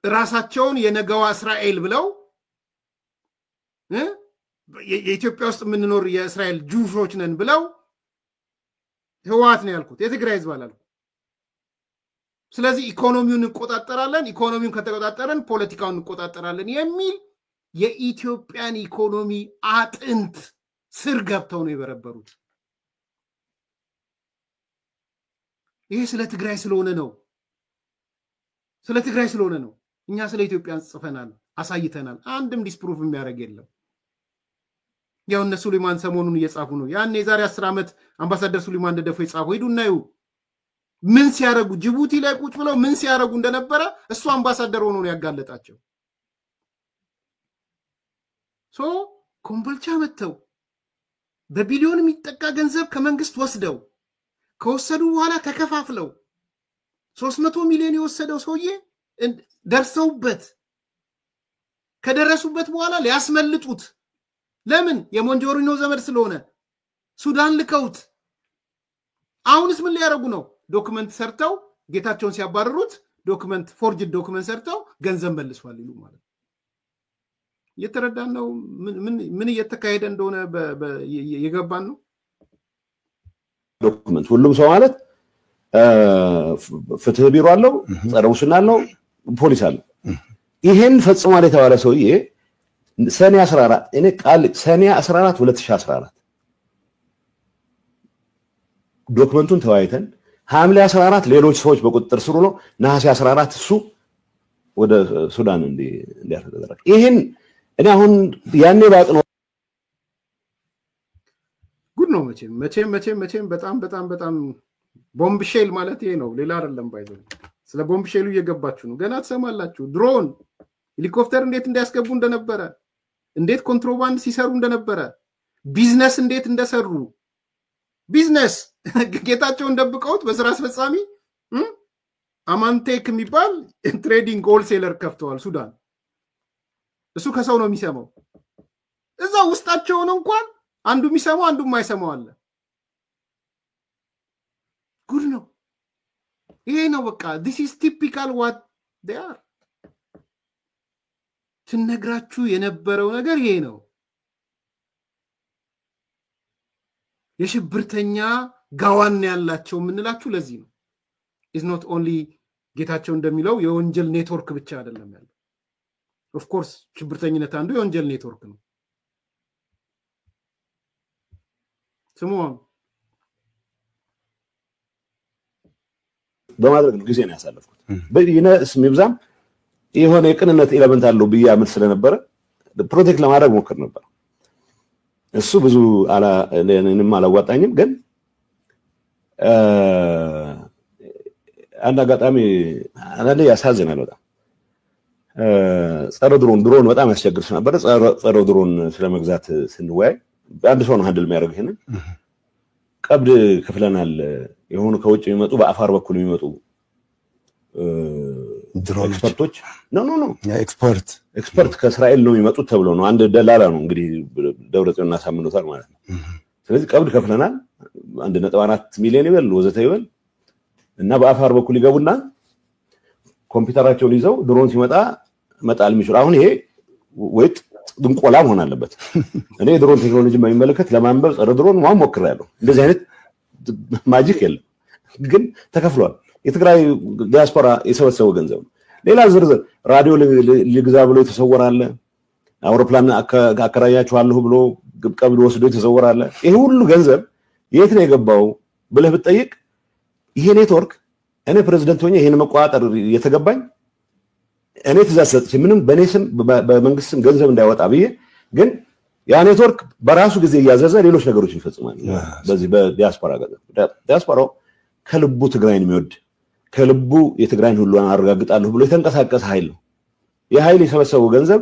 ራሳቸውን የነገዋ እስራኤል ብለው የኢትዮጵያ ውስጥ ምንኖር የእስራኤል ጁሾች ነን ብለው ህዋት ነው ያልኩት የትግራይ ህዝብ አላልኩ ስለዚህ ኢኮኖሚውን እንቆጣጠራለን ኢኮኖሚውን ከተቆጣጠረን ፖለቲካውን እንቆጣጠራለን የሚል የኢትዮጵያን ኢኮኖሚ አጥንት ስር ገብተው ነው የበረበሩት ይሄ ስለ ትግራይ ስለሆነ ነው እኛ ስለ ኢትዮጵያ ጽፈናል አሳይተናል አንድም ዲስፕሩፍ የሚያደርግ የለም ያው እነ ሱሌማን ሰሞኑን እየጻፉ ነው ያኔ የዛሬ 10 ዓመት አምባሳደር ሱሌማን እንደደፈ ይጻፉ ሄዱና ይው ምን ሲያረጉ ጅቡቲ ላይ ቁጭ ብለው ምን ሲያረጉ እንደነበረ እሱ አምባሳደር ሆኖ ነው ያጋለጣቸው ሶ ኮምቦልቻ መተው በቢሊዮን የሚጠቃ ገንዘብ ከመንግስት ወስደው ከወሰዱ በኋላ ተከፋፍለው 300 ሚሊዮን የወሰደው ሰውዬ ደርሰውበት ከደረሱበት በኋላ ሊያስመልጡት ለምን የሞንጆሪኖ ዘመድ ስለሆነ ሱዳን ልከውት አሁንስ ምን ሊያረጉ ነው ዶክመንት ሰርተው ጌታቸውን ሲያባረሩት ዶክመንት ፎርጅድ ዶክመንት ሰርተው ገንዘብ መልሷል ይሉ ማለት እየተረዳን ነው ምን እየተካሄደ እንደሆነ የገባን ነው
ዶክመንት ሁሉም ሰው ማለት ፍትህ ቢሮ አለው ጸረ ሙስና አለው ፖሊስ አለው ይሄን ፈጽሟል የተባለ ሰውዬ ሰኔ 14 እኔ ቃል ሰኔ 14 2014 ዶክመንቱን ተዋይተን ሐምሌ 14 ሌሎች ሰዎች በቁጥጥር ስር ነው ነሐሴ 14 እሱ ወደ ሱዳን እንዲያተደረገ ይሄን እኔ አሁን ያኔ ባጥነው
ጉድ ነው መቼም በጣም ቦምብ ሼል ማለት ይሄ ነው ሌላ አይደለም ባይዘው ስለ ቦምብ ሼሉ እየገባችሁ ነው ገና ተሰማላችሁ ድሮን ሄሊኮፕተር እንዴት እንዲያስገቡ እንደነበረ እንዴት ኮንትሮባንድ ሲሰሩ እንደነበረ ቢዝነስ እንዴት እንደሰሩ ቢዝነስ ጌታቸውን ደብቀውት በስራ አስፈጻሚ አማንቴክ የሚባል ትሬዲንግ ሆልሴለር ከፍተዋል ሱዳን እሱ ከሰው ነው የሚሰማው እዛ ውስጣቸው ነው እንኳን አንዱ የሚሰማው አንዱ የማይሰማው አለ ጉድ ነው ይሄ ነው በቃ this is typical what they are ትነግራችሁ የነበረው ነገር ይሄ ነው የሽብርተኛ ጋዋን ያላቸው ምንላችሁ ለዚህ ነው is not only ጌታቸው እንደሚለው የወንጀል ኔትወርክ ብቻ አይደለም ያለው of course ሽብርተኝነት አንዱ የወንጀል ኔትወርክ ነው ስሙን
በማድረግ ነው ጊዜ ነው ያሳለፍኩት በይነስ ምብዛም የሆነ የቅንነት ኤሌመንት አለው በያምር ስለነበረ ፕሮቴክት ለማድረግ ሞክር ነበር እሱ ብዙ እኔንም አላዋጣኝም ግን አንድ አጋጣሚ አንዴ ያሳዝናል በጣም ጸረ ድሮን በጣም ያስቸግር ነበር ጸረ ድሮን ስለመግዛት ስንወያይ አንድ ሰው ነው ሃንድል የሚያደርግ ይሄንን ቀብድ ክፍለናል የሆኑ ከውጭ የሚመጡ በአፋር በኩል የሚመጡ ድሮን ኤክስፐርቶች ኖ ኤክስፐርት ከእስራኤል ነው የሚመጡት ተብሎ ነው አንድ ደላላ ነው እንግዲህ ደብረጽዮንና ሳምንቶታል ማለት ነው ስለዚህ ቀብድ ከፍለናል 1.4 ሚሊዮን ይበል ወዘተ ይበል እና በአፋር በኩል ይገቡና ኮምፒውተራቸውን ይዘው ድሮን ሲመጣ መጣል የሚችሉ አሁን ይሄ ወይጥ ድንቆላ መሆን አለበት እኔ ድሮን ቴክኖሎጂ በሚመለከት ለማንበብ ጸረ ድሮን ሞክሬያለሁ እንደዚህ አይነት ማጂክ የለም ግን ተከፍሏል የትግራይ ዲያስፖራ የሰበሰበው ገንዘብ ሌላ ዝርዝር ራዲዮ ሊግዛ ብሎ ተሰወራለ አውሮፕላን አከራያችኋለሁ ብሎ ቀብድ ወስዶ ተሰወራለ ይሄ ሁሉ ገንዘብ የት ነው የገባው ብለህ ብትጠይቅ ይሄ ኔትወርክ እኔ ፕሬዝዳንት ሆኜ ይሄን መቋጣጠር የተገባኝ እኔ ተዛሰጥች ምንም በኔስም በመንግስትም ገንዘብ እንዳይወጣ ብዬ ግን ያ ኔትወርክ በራሱ ጊዜ ያዘዘ ሌሎች ነገሮችን ይፈጽማል በዚህ በዲያስፖራ ዲያስፖራው ከልቡ ትግራይን የሚወድ ከልቡ የትግራይን ሁሉ አረጋግጣለሁ ብሎ የተንቀሳቀሰ ኃይል ነው የኃይል የሰበሰበው ገንዘብ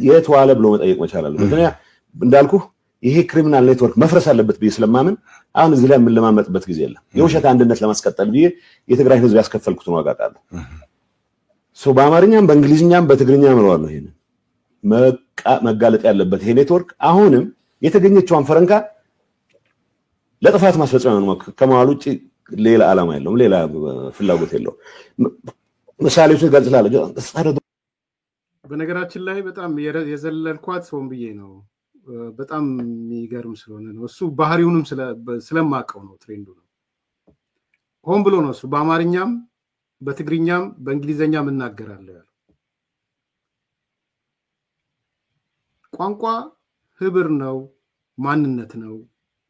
የት ዋለ ብሎ መጠየቅ መቻል አለበት ምክንያቱም እንዳልኩ ይሄ ክሪሚናል ኔትወርክ መፍረስ አለበት ብዬ ስለማምን አሁን እዚህ ላይ ምን ለማመጥበት ጊዜ የለም የውሸት አንድነት ለማስቀጠል ብዬ የትግራይ ህዝብ ያስከፈልኩት ነው አቃቃለሁ በአማርኛም በእንግሊዝኛም በትግርኛም ነው ያለው ይሄን መጋለጥ ያለበት ይሄ ኔትወርክ አሁንም የተገኘችውን ፈረንካ ለጥፋት ማስፈጸም ነው ከማዋል ውጪ ሌላ ዓላማ የለውም ሌላ ፍላጎት የለውም ምሳሌዎችን ገልጽላለሁ
በነገራችን ላይ በጣም የዘለልኳት ሆን ብዬ ነው በጣም የሚገርም ስለሆነ ነው እሱ ባህሪውንም ስለማቀው ነው ትሬንዱ ነው ሆን ብሎ ነው እሱ በአማርኛም በትግርኛም በእንግሊዘኛም እናገራለሁ ቋንቋ ህብር ነው ማንነት ነው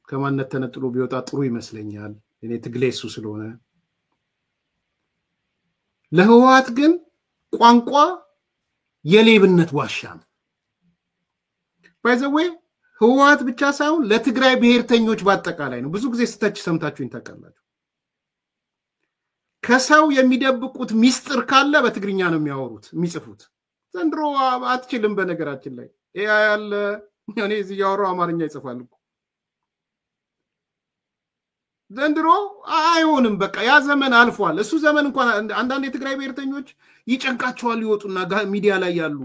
ከማንነት ተነጥሎ ቢወጣ ጥሩ ይመስለኛል እኔ ትግሌሱ ስለሆነ ለህዋት ግን ቋንቋ የሌብነት ዋሻ ነው ባይዘዌ ህዋት ብቻ ሳይሆን ለትግራይ ብሔርተኞች በአጠቃላይ ነው ብዙ ጊዜ ስተች ሰምታችሁኝ ታውቃላችሁ ከሰው የሚደብቁት ሚስጥር ካለ በትግርኛ ነው የሚያወሩት የሚጽፉት ዘንድሮ አትችልም በነገራችን ላይ ያለ እኔ እዚህ ያወራው አማርኛ ይጽፋል ዘንድሮ አይሆንም በቃ ያ ዘመን አልፏል እሱ ዘመን እንኳን አንዳንድ የትግራይ ብሔርተኞች ይጨንቃቸዋል ይወጡና ሚዲያ ላይ ያሉ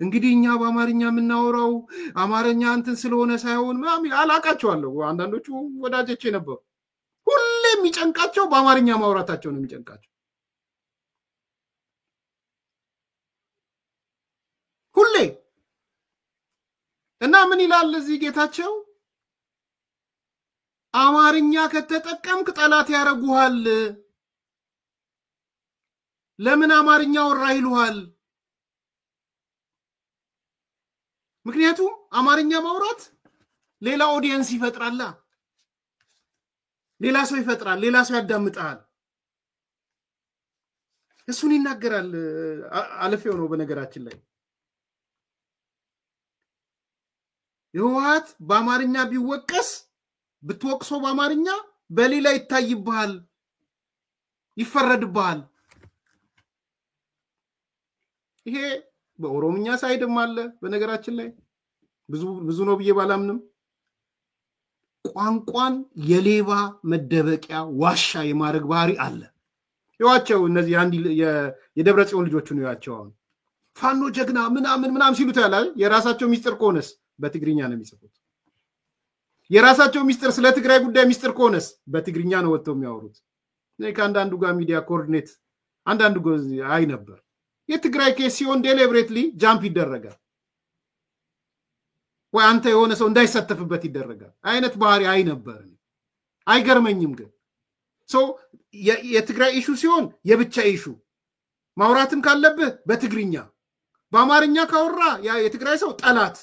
እንግዲህ እኛ በአማርኛ የምናወራው አማርኛ እንትን ስለሆነ ሳይሆን ምናምን አላቃቸዋለሁ አንዳንዶቹ ወዳጆቼ ነበሩ ሁሌ የሚጨንቃቸው በአማርኛ ማውራታቸው ነው የሚጨንቃቸው ሁሌ እና ምን ይላል እዚህ ጌታቸው አማርኛ ከተጠቀምክ ጠላት ያረጉሃል ለምን አማርኛ ወራ ይሉሃል ምክንያቱም አማርኛ ማውራት ሌላ ኦዲየንስ ይፈጥራል ሌላ ሰው ይፈጥራል ሌላ ሰው ያዳምጣል እሱን ይናገራል አለፈው ነው በነገራችን ላይ የህዋት በአማርኛ ቢወቀስ ብትወቅሶ በአማርኛ በሌላ ይታይብሃል ይፈረድብሃል ይሄ በኦሮምኛ ሳይድም አለ በነገራችን ላይ ብዙ ነው ብዬ ባላምንም ቋንቋን የሌባ መደበቂያ ዋሻ የማድረግ ባህሪ አለ ይዋቸው እነዚህ አንዲ የደብረጽዮን ልጆች ነው ያቸው ፋኖ ጀግና ምናምን ሲሉት ያላል የራሳቸው ሚስጥር ኮነስ በትግርኛ ነው የሚጽፉት የራሳቸው ሚስጥር ስለ ትግራይ ጉዳይ ሚስጥር ኮነስ በትግርኛ ነው ወጥተው የሚያወሩት ከአንዳንዱ ጋር ሚዲያ ኮኦርዲኔት አንዳንዱ አይ ነበር የትግራይ ኬስ ሲሆን ዴሊብሬትሊ ጃምፕ ይደረጋል ወይ አንተ የሆነ ሰው እንዳይሳተፍበት ይደረጋል አይነት ባህሪ አይ ነበር አይገርመኝም ግን የትግራይ ኢሹ ሲሆን የብቻ ኢሹ ማውራትም ካለበት በትግርኛ በአማርኛ ካወራ ያ የትግራይ ሰው ጠላት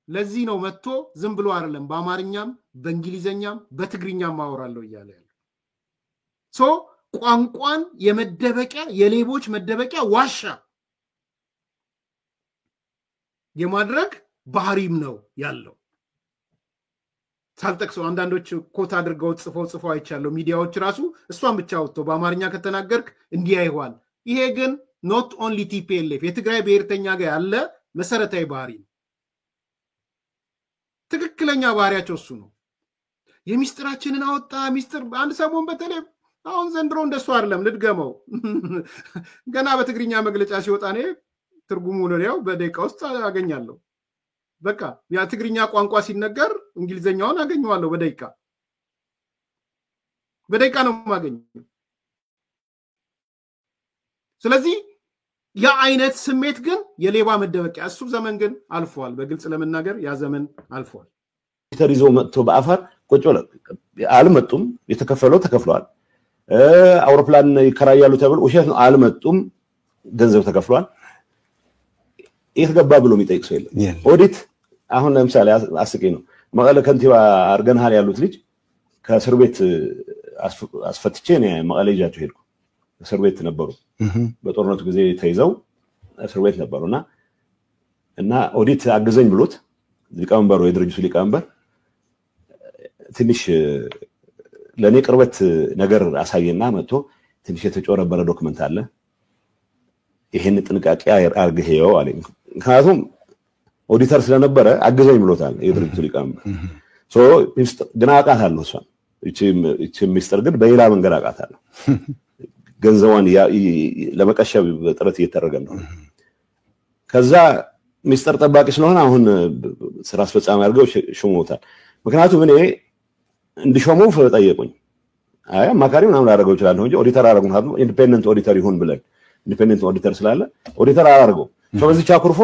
ለዚህ ነው መጥቶ ዝም ብሎ አይደለም በአማርኛም በእንግሊዘኛም በትግርኛም ማወራለው ይያለ ያለው ቋንቋን የመደበቂያ የሌቦች መደበቂያ ዋሻ የማድረግ ባህሪም ነው ያለው ሳልጠቅሰው አንዳንዶች ኮት አድርገው ጽፈው አይቻለው ሚዲያዎች ራሱ እሷን ብቻ ወጥቶ በአማርኛ ከተናገርክ እንዲያይዋል ይሄ ግን not only TPLF የትግራይ ብሔርተኛ ጋር ያለ መሰረታዊ ባህሪ ነው ትክክለኛ ባህሪያቸው እሱ ነው የሚስጥራችንን አወጣ ሚስጥር አንድ ሰሞን በተለይ አሁን ዘንድሮ እንደሱ አይደለም ልድገመው ገና በትግርኛ መግለጫ ሲወጣ ነው ትርጉሙ ነው በደቂቃ ውስጥ አገኛለሁ በቃ ያ ትግርኛ ቋንቋ ሲነገር እንግሊዘኛውን አገኘዋለሁ በደቂቃ ነው ማገኘው ስለዚህ ያ አይነት ስሜት ግን የሌባ መደበቂያ እሱ ዘመን ግን አልፏል በግልጽ ለመናገር ያ ዘመን አልፏል
ተሪዞ መጥቶ በአፋር ቁጭ ብለው አልመጡም የተከፈለው ተከፍሏል አውሮፕላን ይከራያሉ ተብሎ ውሸት ነው አልመጡም ገንዘብ ተከፍሏል የተገባ ብሎ የሚጠይቅ ሰው የለም ኦዲት አሁን ለምሳሌ አስቂ ነው መቀለ ከንቲባ አርገንሃል ያሉት ልጅ ከእስር ቤት አስፈትቼ ነው መቀለ ይጃቸው ሄድኩ እስር ቤት ነበሩ በጦርነቱ ጊዜ ተይዘው እስር ቤት ነበሩና እና ኦዲት አገዘኝ ብሎት ሊቀመንበሩ የድርጅቱ ሊቀመንበር ትንሽ ለኔ ቅርበት ነገር አሳየና መጥቶ ትንሽ የተጮረበረ ዶክመንት አለ ይሄን ጥንቃቄ አርግሄው አለኝ ምክንያቱም ኦዲተር ስለነበረ አገዘኝ ብሎታል የድርጅቱ ሊቀመንበር ሶ ግን አቃታለሁ እቺ ሚስተር ግን በሌላ መንገድ አቃታለሁ ገንዘዋን ለመቀሸብ ጥረት እየተደረገ ነው ከዛ ሚስተር ጠባቂ ስለሆነ አሁን ስራ አስፈጻሚ አድርገው ሾሞታል ምክንያቱም እኔ እንዲሾመው ፈጠየቁኝ አይ አማካሪ ምናምን አደረገው ይችላል እንጂ ኦዲተር አደረገው ማለት ኢንዲፔንደንት ኦዲተር ይሁን ብለን ኢንዲፔንደንት ኦዲተር ስላለ ኦዲተር አደረገው በዚህ ቻኩርፎ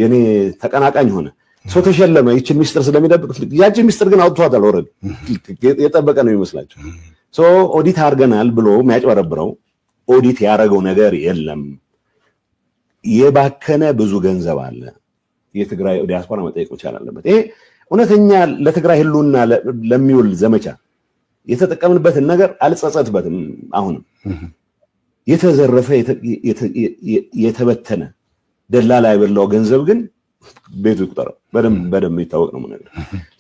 የኔ ተቀናቃኝ ሆነ ሰው ተሸለመ ይችን ሚስጥር ስለሚደብቅ ያቺ ሚስጥር ግን አውጥቷታል ኦሬዲ የጠበቀ ነው ይመስላችሁ ሶ ኦዲት አድርገናል ብሎ የሚያጭበረብረው ኦዲት ያደረገው ነገር የለም የባከነ ብዙ ገንዘብ አለ የትግራይ ዲያስፖራ መጠየቅ ይችላል አለበት ይሄ እውነተኛ ለትግራይ ህልውና ለሚውል ዘመቻ የተጠቀምንበትን ነገር አልጸጸትበትም አሁን የተዘረፈ የተበተነ ደላላ ያበላው ገንዘብ ግን ቤቱ ይቆጠር በደም ይታወቅ ነው ነገር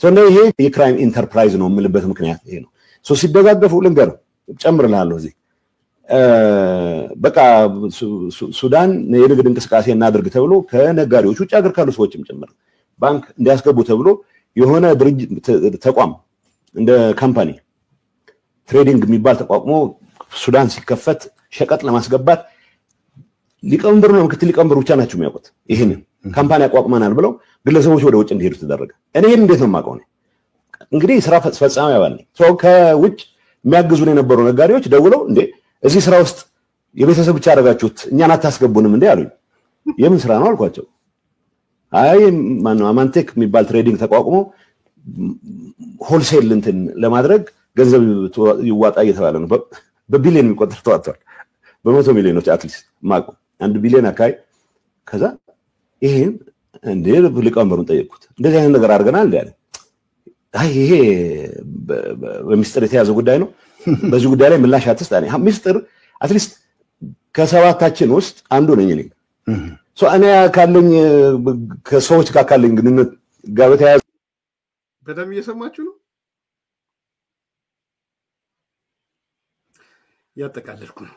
ሶ ይሄ የክራይም ኢንተርፕራይዝ ነው የምልበት ምክንያት ይሄ ነው ሶ ሲደጋገፉ ልንገር ጨምርልሃለሁ እዚህ በቃ ሱዳን የንግድ እንቅስቃሴ እናድርግ ተብሎ ከነጋዴዎች ውጭ ሀገር ካሉ ሰዎችም ጭምር ባንክ እንዲያስገቡ ተብሎ የሆነ ድርጅት ተቋም እንደ ካምፓኒ ትሬዲንግ የሚባል ተቋቁሞ ሱዳን ሲከፈት ሸቀጥ ለማስገባት ሊቀመንበሩ ነው ምክትል ሊቀመንበሩ ብቻ ናቸው የሚያውቁት ይሄን ካምፓኒ አቋቁመናል ብለው ግለሰቦች ወደ ውጭ እንዲሄዱ ተደረገ እኔ ይሄን እንዴት ነው የማውቀው እንግዲህ ስራ ፈጻሚ ያባል ሰው ከውጭ የሚያግዙን የነበሩ ነጋዴዎች ደውለው እንዴ እዚህ ስራ ውስጥ የቤተሰብ ብቻ አደረጋችሁት እኛን አታስገቡንም እንዴ አሉኝ የምን ስራ ነው አልኳቸው አይ ማነው አማንቴክ የሚባል ትሬዲንግ ተቋቁሞ ሆልሴል እንትን ለማድረግ ገንዘብ ይዋጣ እየተባለ ነው በቢሊዮን የሚቆጠር ተዋጥቷል በመቶ ሚሊዮኖች አትሊስት ማቁ 1 ቢሊዮን አካይ ከዛ ይሄን እንዴ ሊቀመንበሩን ጠየቁት እንደዚህ አይነት ነገር አድርገናል እንዴ አለ አይ ይሄ በሚስጥር የተያዘ ጉዳይ ነው በዚህ ጉዳይ ላይ ምላሽ አትስጣኔ ሚስጥር አትሊስት ከሰባታችን ውስጥ አንዱ ነኝ እኔ ሶ እኔ ካለኝ ከሰዎች ጋር ካለኝ ግንኙነት ጋር በተያያዘ
በደም እየሰማችሁ ነው ያጠቃለልኩ ነው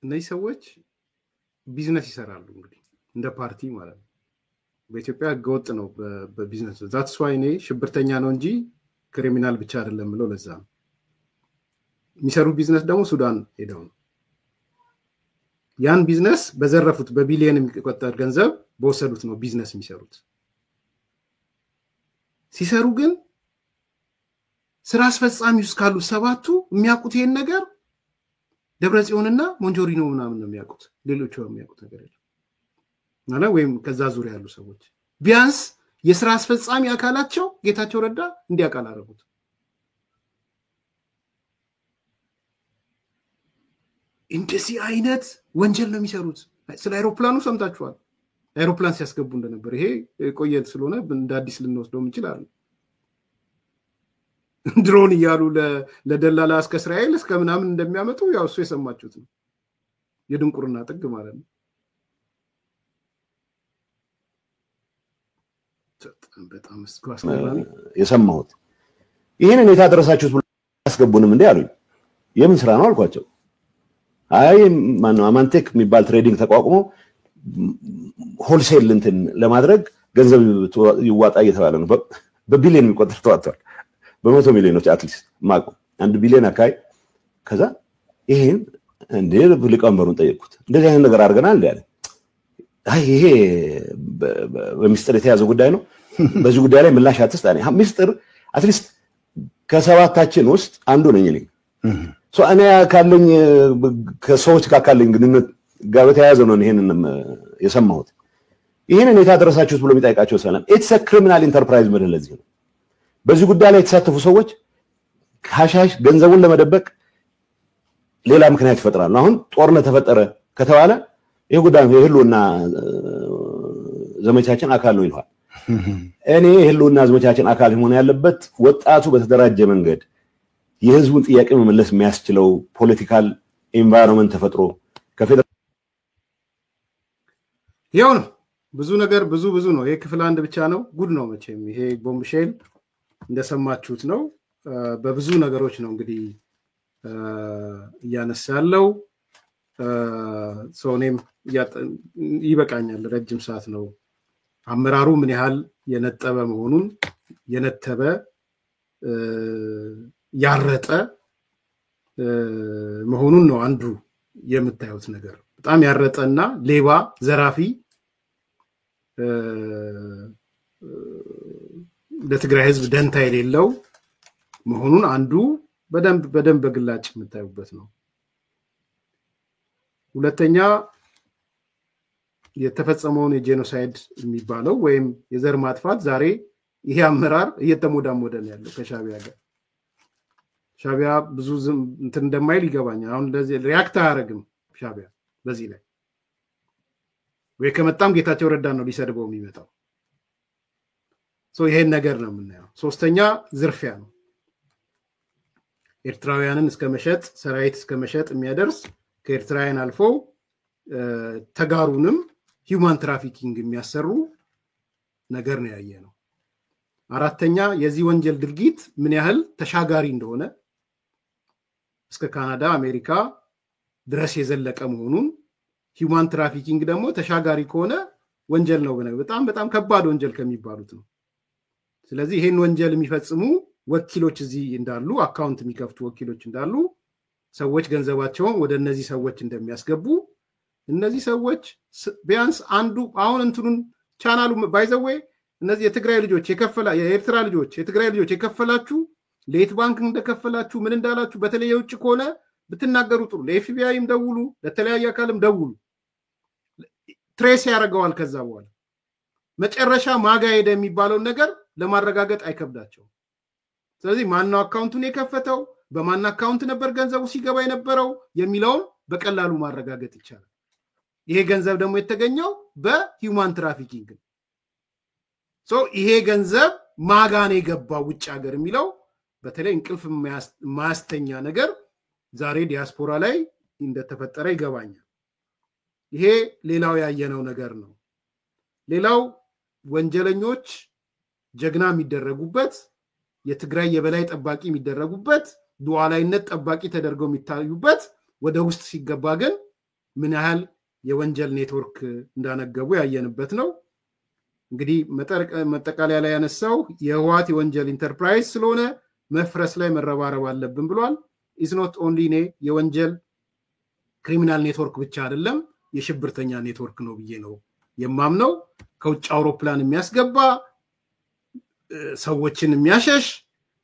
እነዚህ ሰዎች ቢዝነስ ይሰራሉ እንግዲህ እንደ ፓርቲ ማለት ነው በኢትዮጵያ ገወጥ ነው በቢዝነስ that's why እኔ ሽብርተኛ ነው እንጂ ክሪሚናል ብቻ አይደለም ብለው ለዛ ነው የሚሰሩ ቢዝነስ ደግሞ ሱዳን ሄደው ነው ያን ቢዝነስ በዘረፉት በቢሊዮን የሚቆጠር ገንዘብ በወሰዱት ነው ቢዝነስ የሚሰሩት ሲሰሩ ግን ስራ አስፈጻሚ ውስጥ ካሉ ሰባቱ የሚያውቁት ይሄን ነገር ደብረጽዮንና ሞንጆሪኖ ምናምን ነው የሚያውቁት ሌሎቹ የሚያውቁት ነገር የለም ማለት ወይም ከዛ ዙሪያ ያሉ ሰዎች ቢያንስ የስራ አስፈጻሚ አካላቸው ጌታቸው ረዳ እንዲያቃል አረጉት እንደዚህ አይነት ወንጀል ነው የሚሰሩት ስለ አይሮፕላኑ ሰምታችኋል አይሮፕላን ሲያስገቡ እንደነበር ይሄ ቆየት ስለሆነ እንደ አዲስ ልንወስደው እንችላለን ድሮን ይያሉ ለደላላ እስከ እስራኤል እስከ ምናምን እንደሚያመጡ ያው እሱ የሰማችሁት ነው የድንቁርና ጥግ ማለት ነው በጣም እስኳስላኒ
የሰማሁት ይሄንን የታደረሳችሁት ብሎ ያስገቡንም እንዴ አሉኝ የምን ስራ ነው አልኳቸው አይ ማነው አማንቴክ የሚባል ትሬዲንግ ተቋቁሞ ሆልሴል እንትን ለማድረግ ገንዘብ ይዋጣ እየተባለ ነው በቢሊዮን የሚቆጠር ተዋጥቷል በመቶ ሚሊዮኖች አትሊስት ማቁ 1 ቢሊዮን አካይ ከዛ ይሄን እንዴ ሊቀመንበሩን ጠየቁት እንደዚህ አይነት ነገር አድርገናል እንዴ አለ አይ ይሄ በሚስጥር የተያዘ ጉዳይ ነው በዚህ ጉዳይ ላይ ምላሽ አትስጣኔ ሚስጥር አትሊስት ከሰባታችን ውስጥ አንዱ ነኝ እኔ ሶ እኔ ካለኝ ከሰዎች ጋር ካለኝ ግንኙነት ጋር በተያያዘ ነው ይሄንን የሰማሁት ይሄንን የታደረሳችሁት ብሎ የሚጠይቃቸው ሰላም ኢትስ አ ክሪሚናል ኢንተርፕራይዝ ማለት ለዚህ ነው በዚህ ጉዳይ ላይ የተሳተፉ ሰዎች ካሻሽ ገንዘቡን ለመደበቅ ሌላ ምክንያት ይፈጥራሉ አሁን ጦርነት ተፈጠረ ከተባለ ይሄ ጉዳይ የህልውና ዘመቻችን አካል ነው ይሏል እኔ የህልውና ዘመቻችን አካል ሆነ ያለበት ወጣቱ በተደራጀ መንገድ የህዝቡን ጥያቄ መመለስ የሚያስችለው ፖለቲካል ኢንቫይሮንመንት ተፈጥሮ ከፌደራል
ያው ነው ብዙ ነገር ብዙ ነው ይሄ ክፍል አንድ ብቻ ነው ጉድ ነው መቼም ይሄ ቦምብሼል እንደሰማችሁት ነው በብዙ ነገሮች ነው እንግዲህ ያነሳለው ሶኔም ይበቃኛል ረጅም ሰዓት ነው አመራሩ ምን ያህል የነጠበ መሆኑን የነተበ ያረጠ መሆኑን ነው አንዱ የምታዩት ነገር በጣም ያረጠና ሌባ ዘራፊ ለትግራይ ህዝብ ደንታ የሌለው መሆኑን አንዱ በደንብ በግላጭ የምታዩበት ነው ሁለተኛ የተፈጸመውን የጄኖሳይድ የሚባለው ወይም የዘር ማጥፋት ዛሬ ይሄ አመራር እየተሞዳሞደ ነው ያለው ከሻቢያ ጋር ሻቢያ ብዙ እንትን እንደማይል ይገባኛል አሁን ለዚህ ሪአክት አያረግም ሻቢያ በዚህ ላይ ወይ ከመጣም ጌታቸው ረዳ ነው ሊሰድበው የሚመጣው ይሄን ነገር ነው የምናየው ሶስተኛ ዝርፊያ ነው ኤርትራውያንን እስከመሸጥ ሰራዊት እስከመሸጥ የሚያደርስ ከኤርትራውያን አልፎ ተጋሩንም ሂውማን ትራፊኪንግ የሚያሰሩ ነገር ነው ያየነው አራተኛ የዚህ ወንጀል ድርጊት ምን ያህል ተሻጋሪ እንደሆነ እስከ ካናዳ አሜሪካ ድረስ የዘለቀ መሆኑን ሂውማን ትራፊኪንግ ደግሞ ተሻጋሪ ከሆነ ወንጀል ነው በጣም ከባድ ወንጀል ከሚባሉት ነው ስለዚህ ይሄን ወንጀል የሚፈጽሙ ወኪሎች እዚህ እንዳሉ አካውንት የሚከፍቱ ወኪሎች እንዳሉ ሰዎች ገንዘባቸውን ወደ እነዚህ ሰዎች እንደሚያስገቡ እነዚህ ሰዎች ቢያንስ አንዱ አሁን እንትኑን ቻናሉ ባይዘዌ እነዚህ የትግራይ ልጆች የኤርትራ ልጆች የትግራይ ልጆች የከፈላችሁ ለየት ባንክ እንደከፈላችሁ ምን እንዳላችሁ በተለይ የውጭ ከሆነ ብትናገሩ ጥሩ ለኤፍቢአይም ደውሉ ለተለያየ አካልም ደውሉ ትሬስ ያደርገዋል ከዛ በኋላ መጨረሻ ማጋ ሄደ የሚባለው ነገር ለማረጋገጥ አይከብዳቸው ስለዚህ ማን ነው አካውንቱን የከፈተው በማን አካውንት ነበር ገንዘቡ ሲገባ የነበረው የሚለውን በቀላሉ ማረጋገጥ ይቻላል ይሄ ገንዘብ ደግሞ የተገኘው በሂውማን ትራፊኪንግ ይሄ ገንዘብ ማጋን የገባው ውጭ ሀገር የሚለው በተለይ እንቅልፍ ማስተኛ ነገር ዛሬ ዲያስፖራ ላይ እንደተፈጠረ ይገባኛል ይሄ ሌላው ያየነው ነገር ነው ሌላው ወንጀለኞች ጀግና የሚደረጉበት የትግራይ የበላይ ጠባቂ የሚደረጉበት ዱዓላይነት ጠባቂ ተደርገው የሚታዩበት ወደ ውስጥ ሲገባ ግን ምን ያህል የወንጀል ኔትወርክ እንዳነገቡ ያየንበት ነው እንግዲህ መጠቃለያ ላይ ያነሳው የህዋት የወንጀል ኢንተርፕራይዝ ስለሆነ መፍረስ ላይ መረባረብ አለብን ብሏል is not only የወንጀል ክሪሚናል ኔትወርክ ብቻ አይደለም የሽብርተኛ ኔትወርክ ነው ብዬ ነው የማምነው ከውጭ አውሮፕላን የሚያስገባ ሰዎችን የሚያሸሽ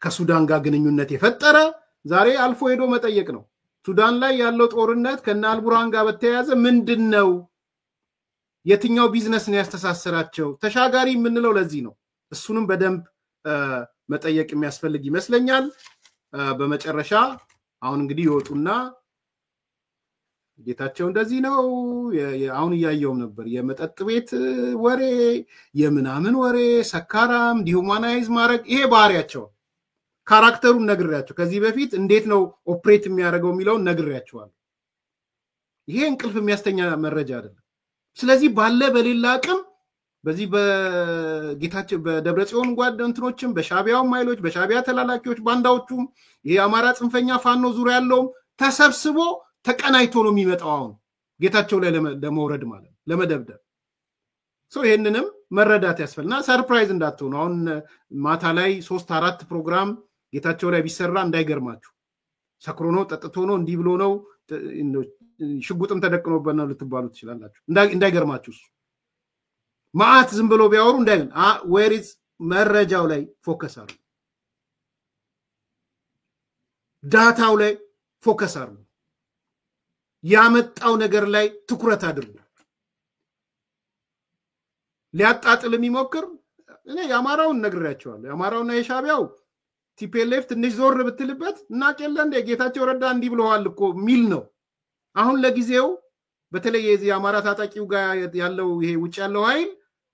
ከሱዳን ጋር ግንኙነት የፈጠረ ዛሬ አልፎ ሄዶ መጠየቅ ነው ሱዳን ላይ ያለው ጦርነት ከና አልቡርሃን ጋር በተያያዘ ምንድነው የትኛው ቢዝነስ ነው ያስተሳሰራቸው ተሻጋሪ የምንለው ለዚህ ነው እሱንም በደንብ መጠየቅ የሚያስፈልግ ይመስለኛል በመጨረሻ አሁን እንግዲህ ይወጡና ጌታቸው እንደዚህ ነው አሁን ያያየውም ነበር የመጠጥ ቤት ወሬ የምናምን ወሬ ሰካራም ዲሁማናይዝ ማድረግ ይሄ ባህሪያቸው ካራክተሩን ነግሬያቸው ከዚህ በፊት እንዴት ነው ኦፕሬት የሚያደርገው የሚለውን ነግሬያቸዋል ይሄ እንቅልፍ የሚያስተኛ መረጃ አይደለም ስለዚህ ባለ በሌላ አቅም በዚህ በጌታቸው በደብረጽዮን ጓደንትኖችም በሻቢያው ማይሎች በሻቢያ ተላላኪዎች ባንዳዎቹም ይሄ አማራ ጽንፈኛ ፋኖ ዙሪያ ያለው ተሰብስቦ ተቀናይቶ ነው የሚመጣው አሁን ጌታቸው ላይ ለመውረድ ማለት ለመደብደብ ይሄንንም መረዳት ያስፈልና ሰርፕራይዝ እንዳትሆኑ አሁን ማታ ላይ 3-4 ፕሮግራም ጌታቸው ላይ ቢሰራ እንዳይገርማችሁ ሰክሮ ነው ጠጥቶ ነው እንዲህ ብሎ ነው ሽጉጥም ተደቅኖበት ነው ልትባሉ ትችላላችሁ እንዳይገርማችሁ ማአት ዝም ብሎ ቢያወሩ እንዳይል where is መረጃው ላይ ፎከስ አድርጉ ዳታው ላይ ፎከስ አድርጉ ያመጣው ነገር ላይ ትኩረት አድርጉ ሊያጣጥል የሚሞክር እኔ ያማራውን ነግሬያቸዋለሁ ያማራውና የሻቢያው ቲፒኤልኤፍ ትንሽ ዞር ብትልበት እና ቀለ እንደ ጌታቸው ረዳ እንዲህ ብለዋል እኮ ሚል ነው አሁን ለጊዜው በተለይ የዚህ አማራ ታጣቂው ጋር ያለው ይሄ ውጭ ያለው ኃይል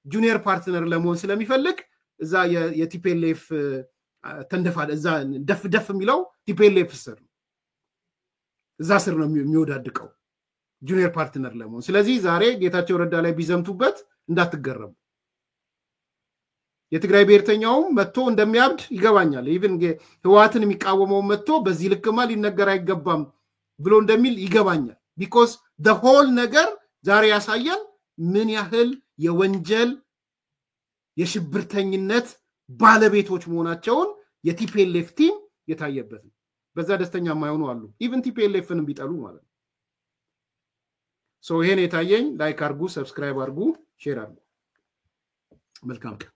ጁኒየር ፓርትነር ለመሆን ስለሚፈልግ እዛ የቲፒኤልኤፍ ተንደፋ እዛ ደፍ የሚለው ቲፒኤልኤፍ ስር እዛ ስር ነው የሚወዳድቀው ጁኒየር ፓርትነር ለመሆን። ስለዚህ ዛሬ ጌታቸው ረዳ ላይ ቢዘምቱበት እንዳትገረሙ። የትግራይ ብሔርተኛውም መጥቶ እንደሚያብድ ይገባኛል። ኢቭን ህወሓትን የሚቃወመው መጥቶ በዚህ ልክማ ሊነገር አይገባም ብሎ እንደሚል ይገባኛል። ቢኮዝ the whole ነገር ዛሬ ያሳያል ምን ያህል የወንጀል የሽብርተኝነት ባለቤቶች መሆናቸውን የቲፒኤልኤፍ ቲም የታየበት ነው። በዛ ደስተኛ የማይሆኑ አሉ ኢቭን ቲፒኤልኤፍንም ቢጠሉ ማለት ነው። ሶ ይሄን የታየኝ ላይክ አርጉ፣ ሰብስክራይብ አርጉ፣ ሼር አርጉ። መልካም ቀን።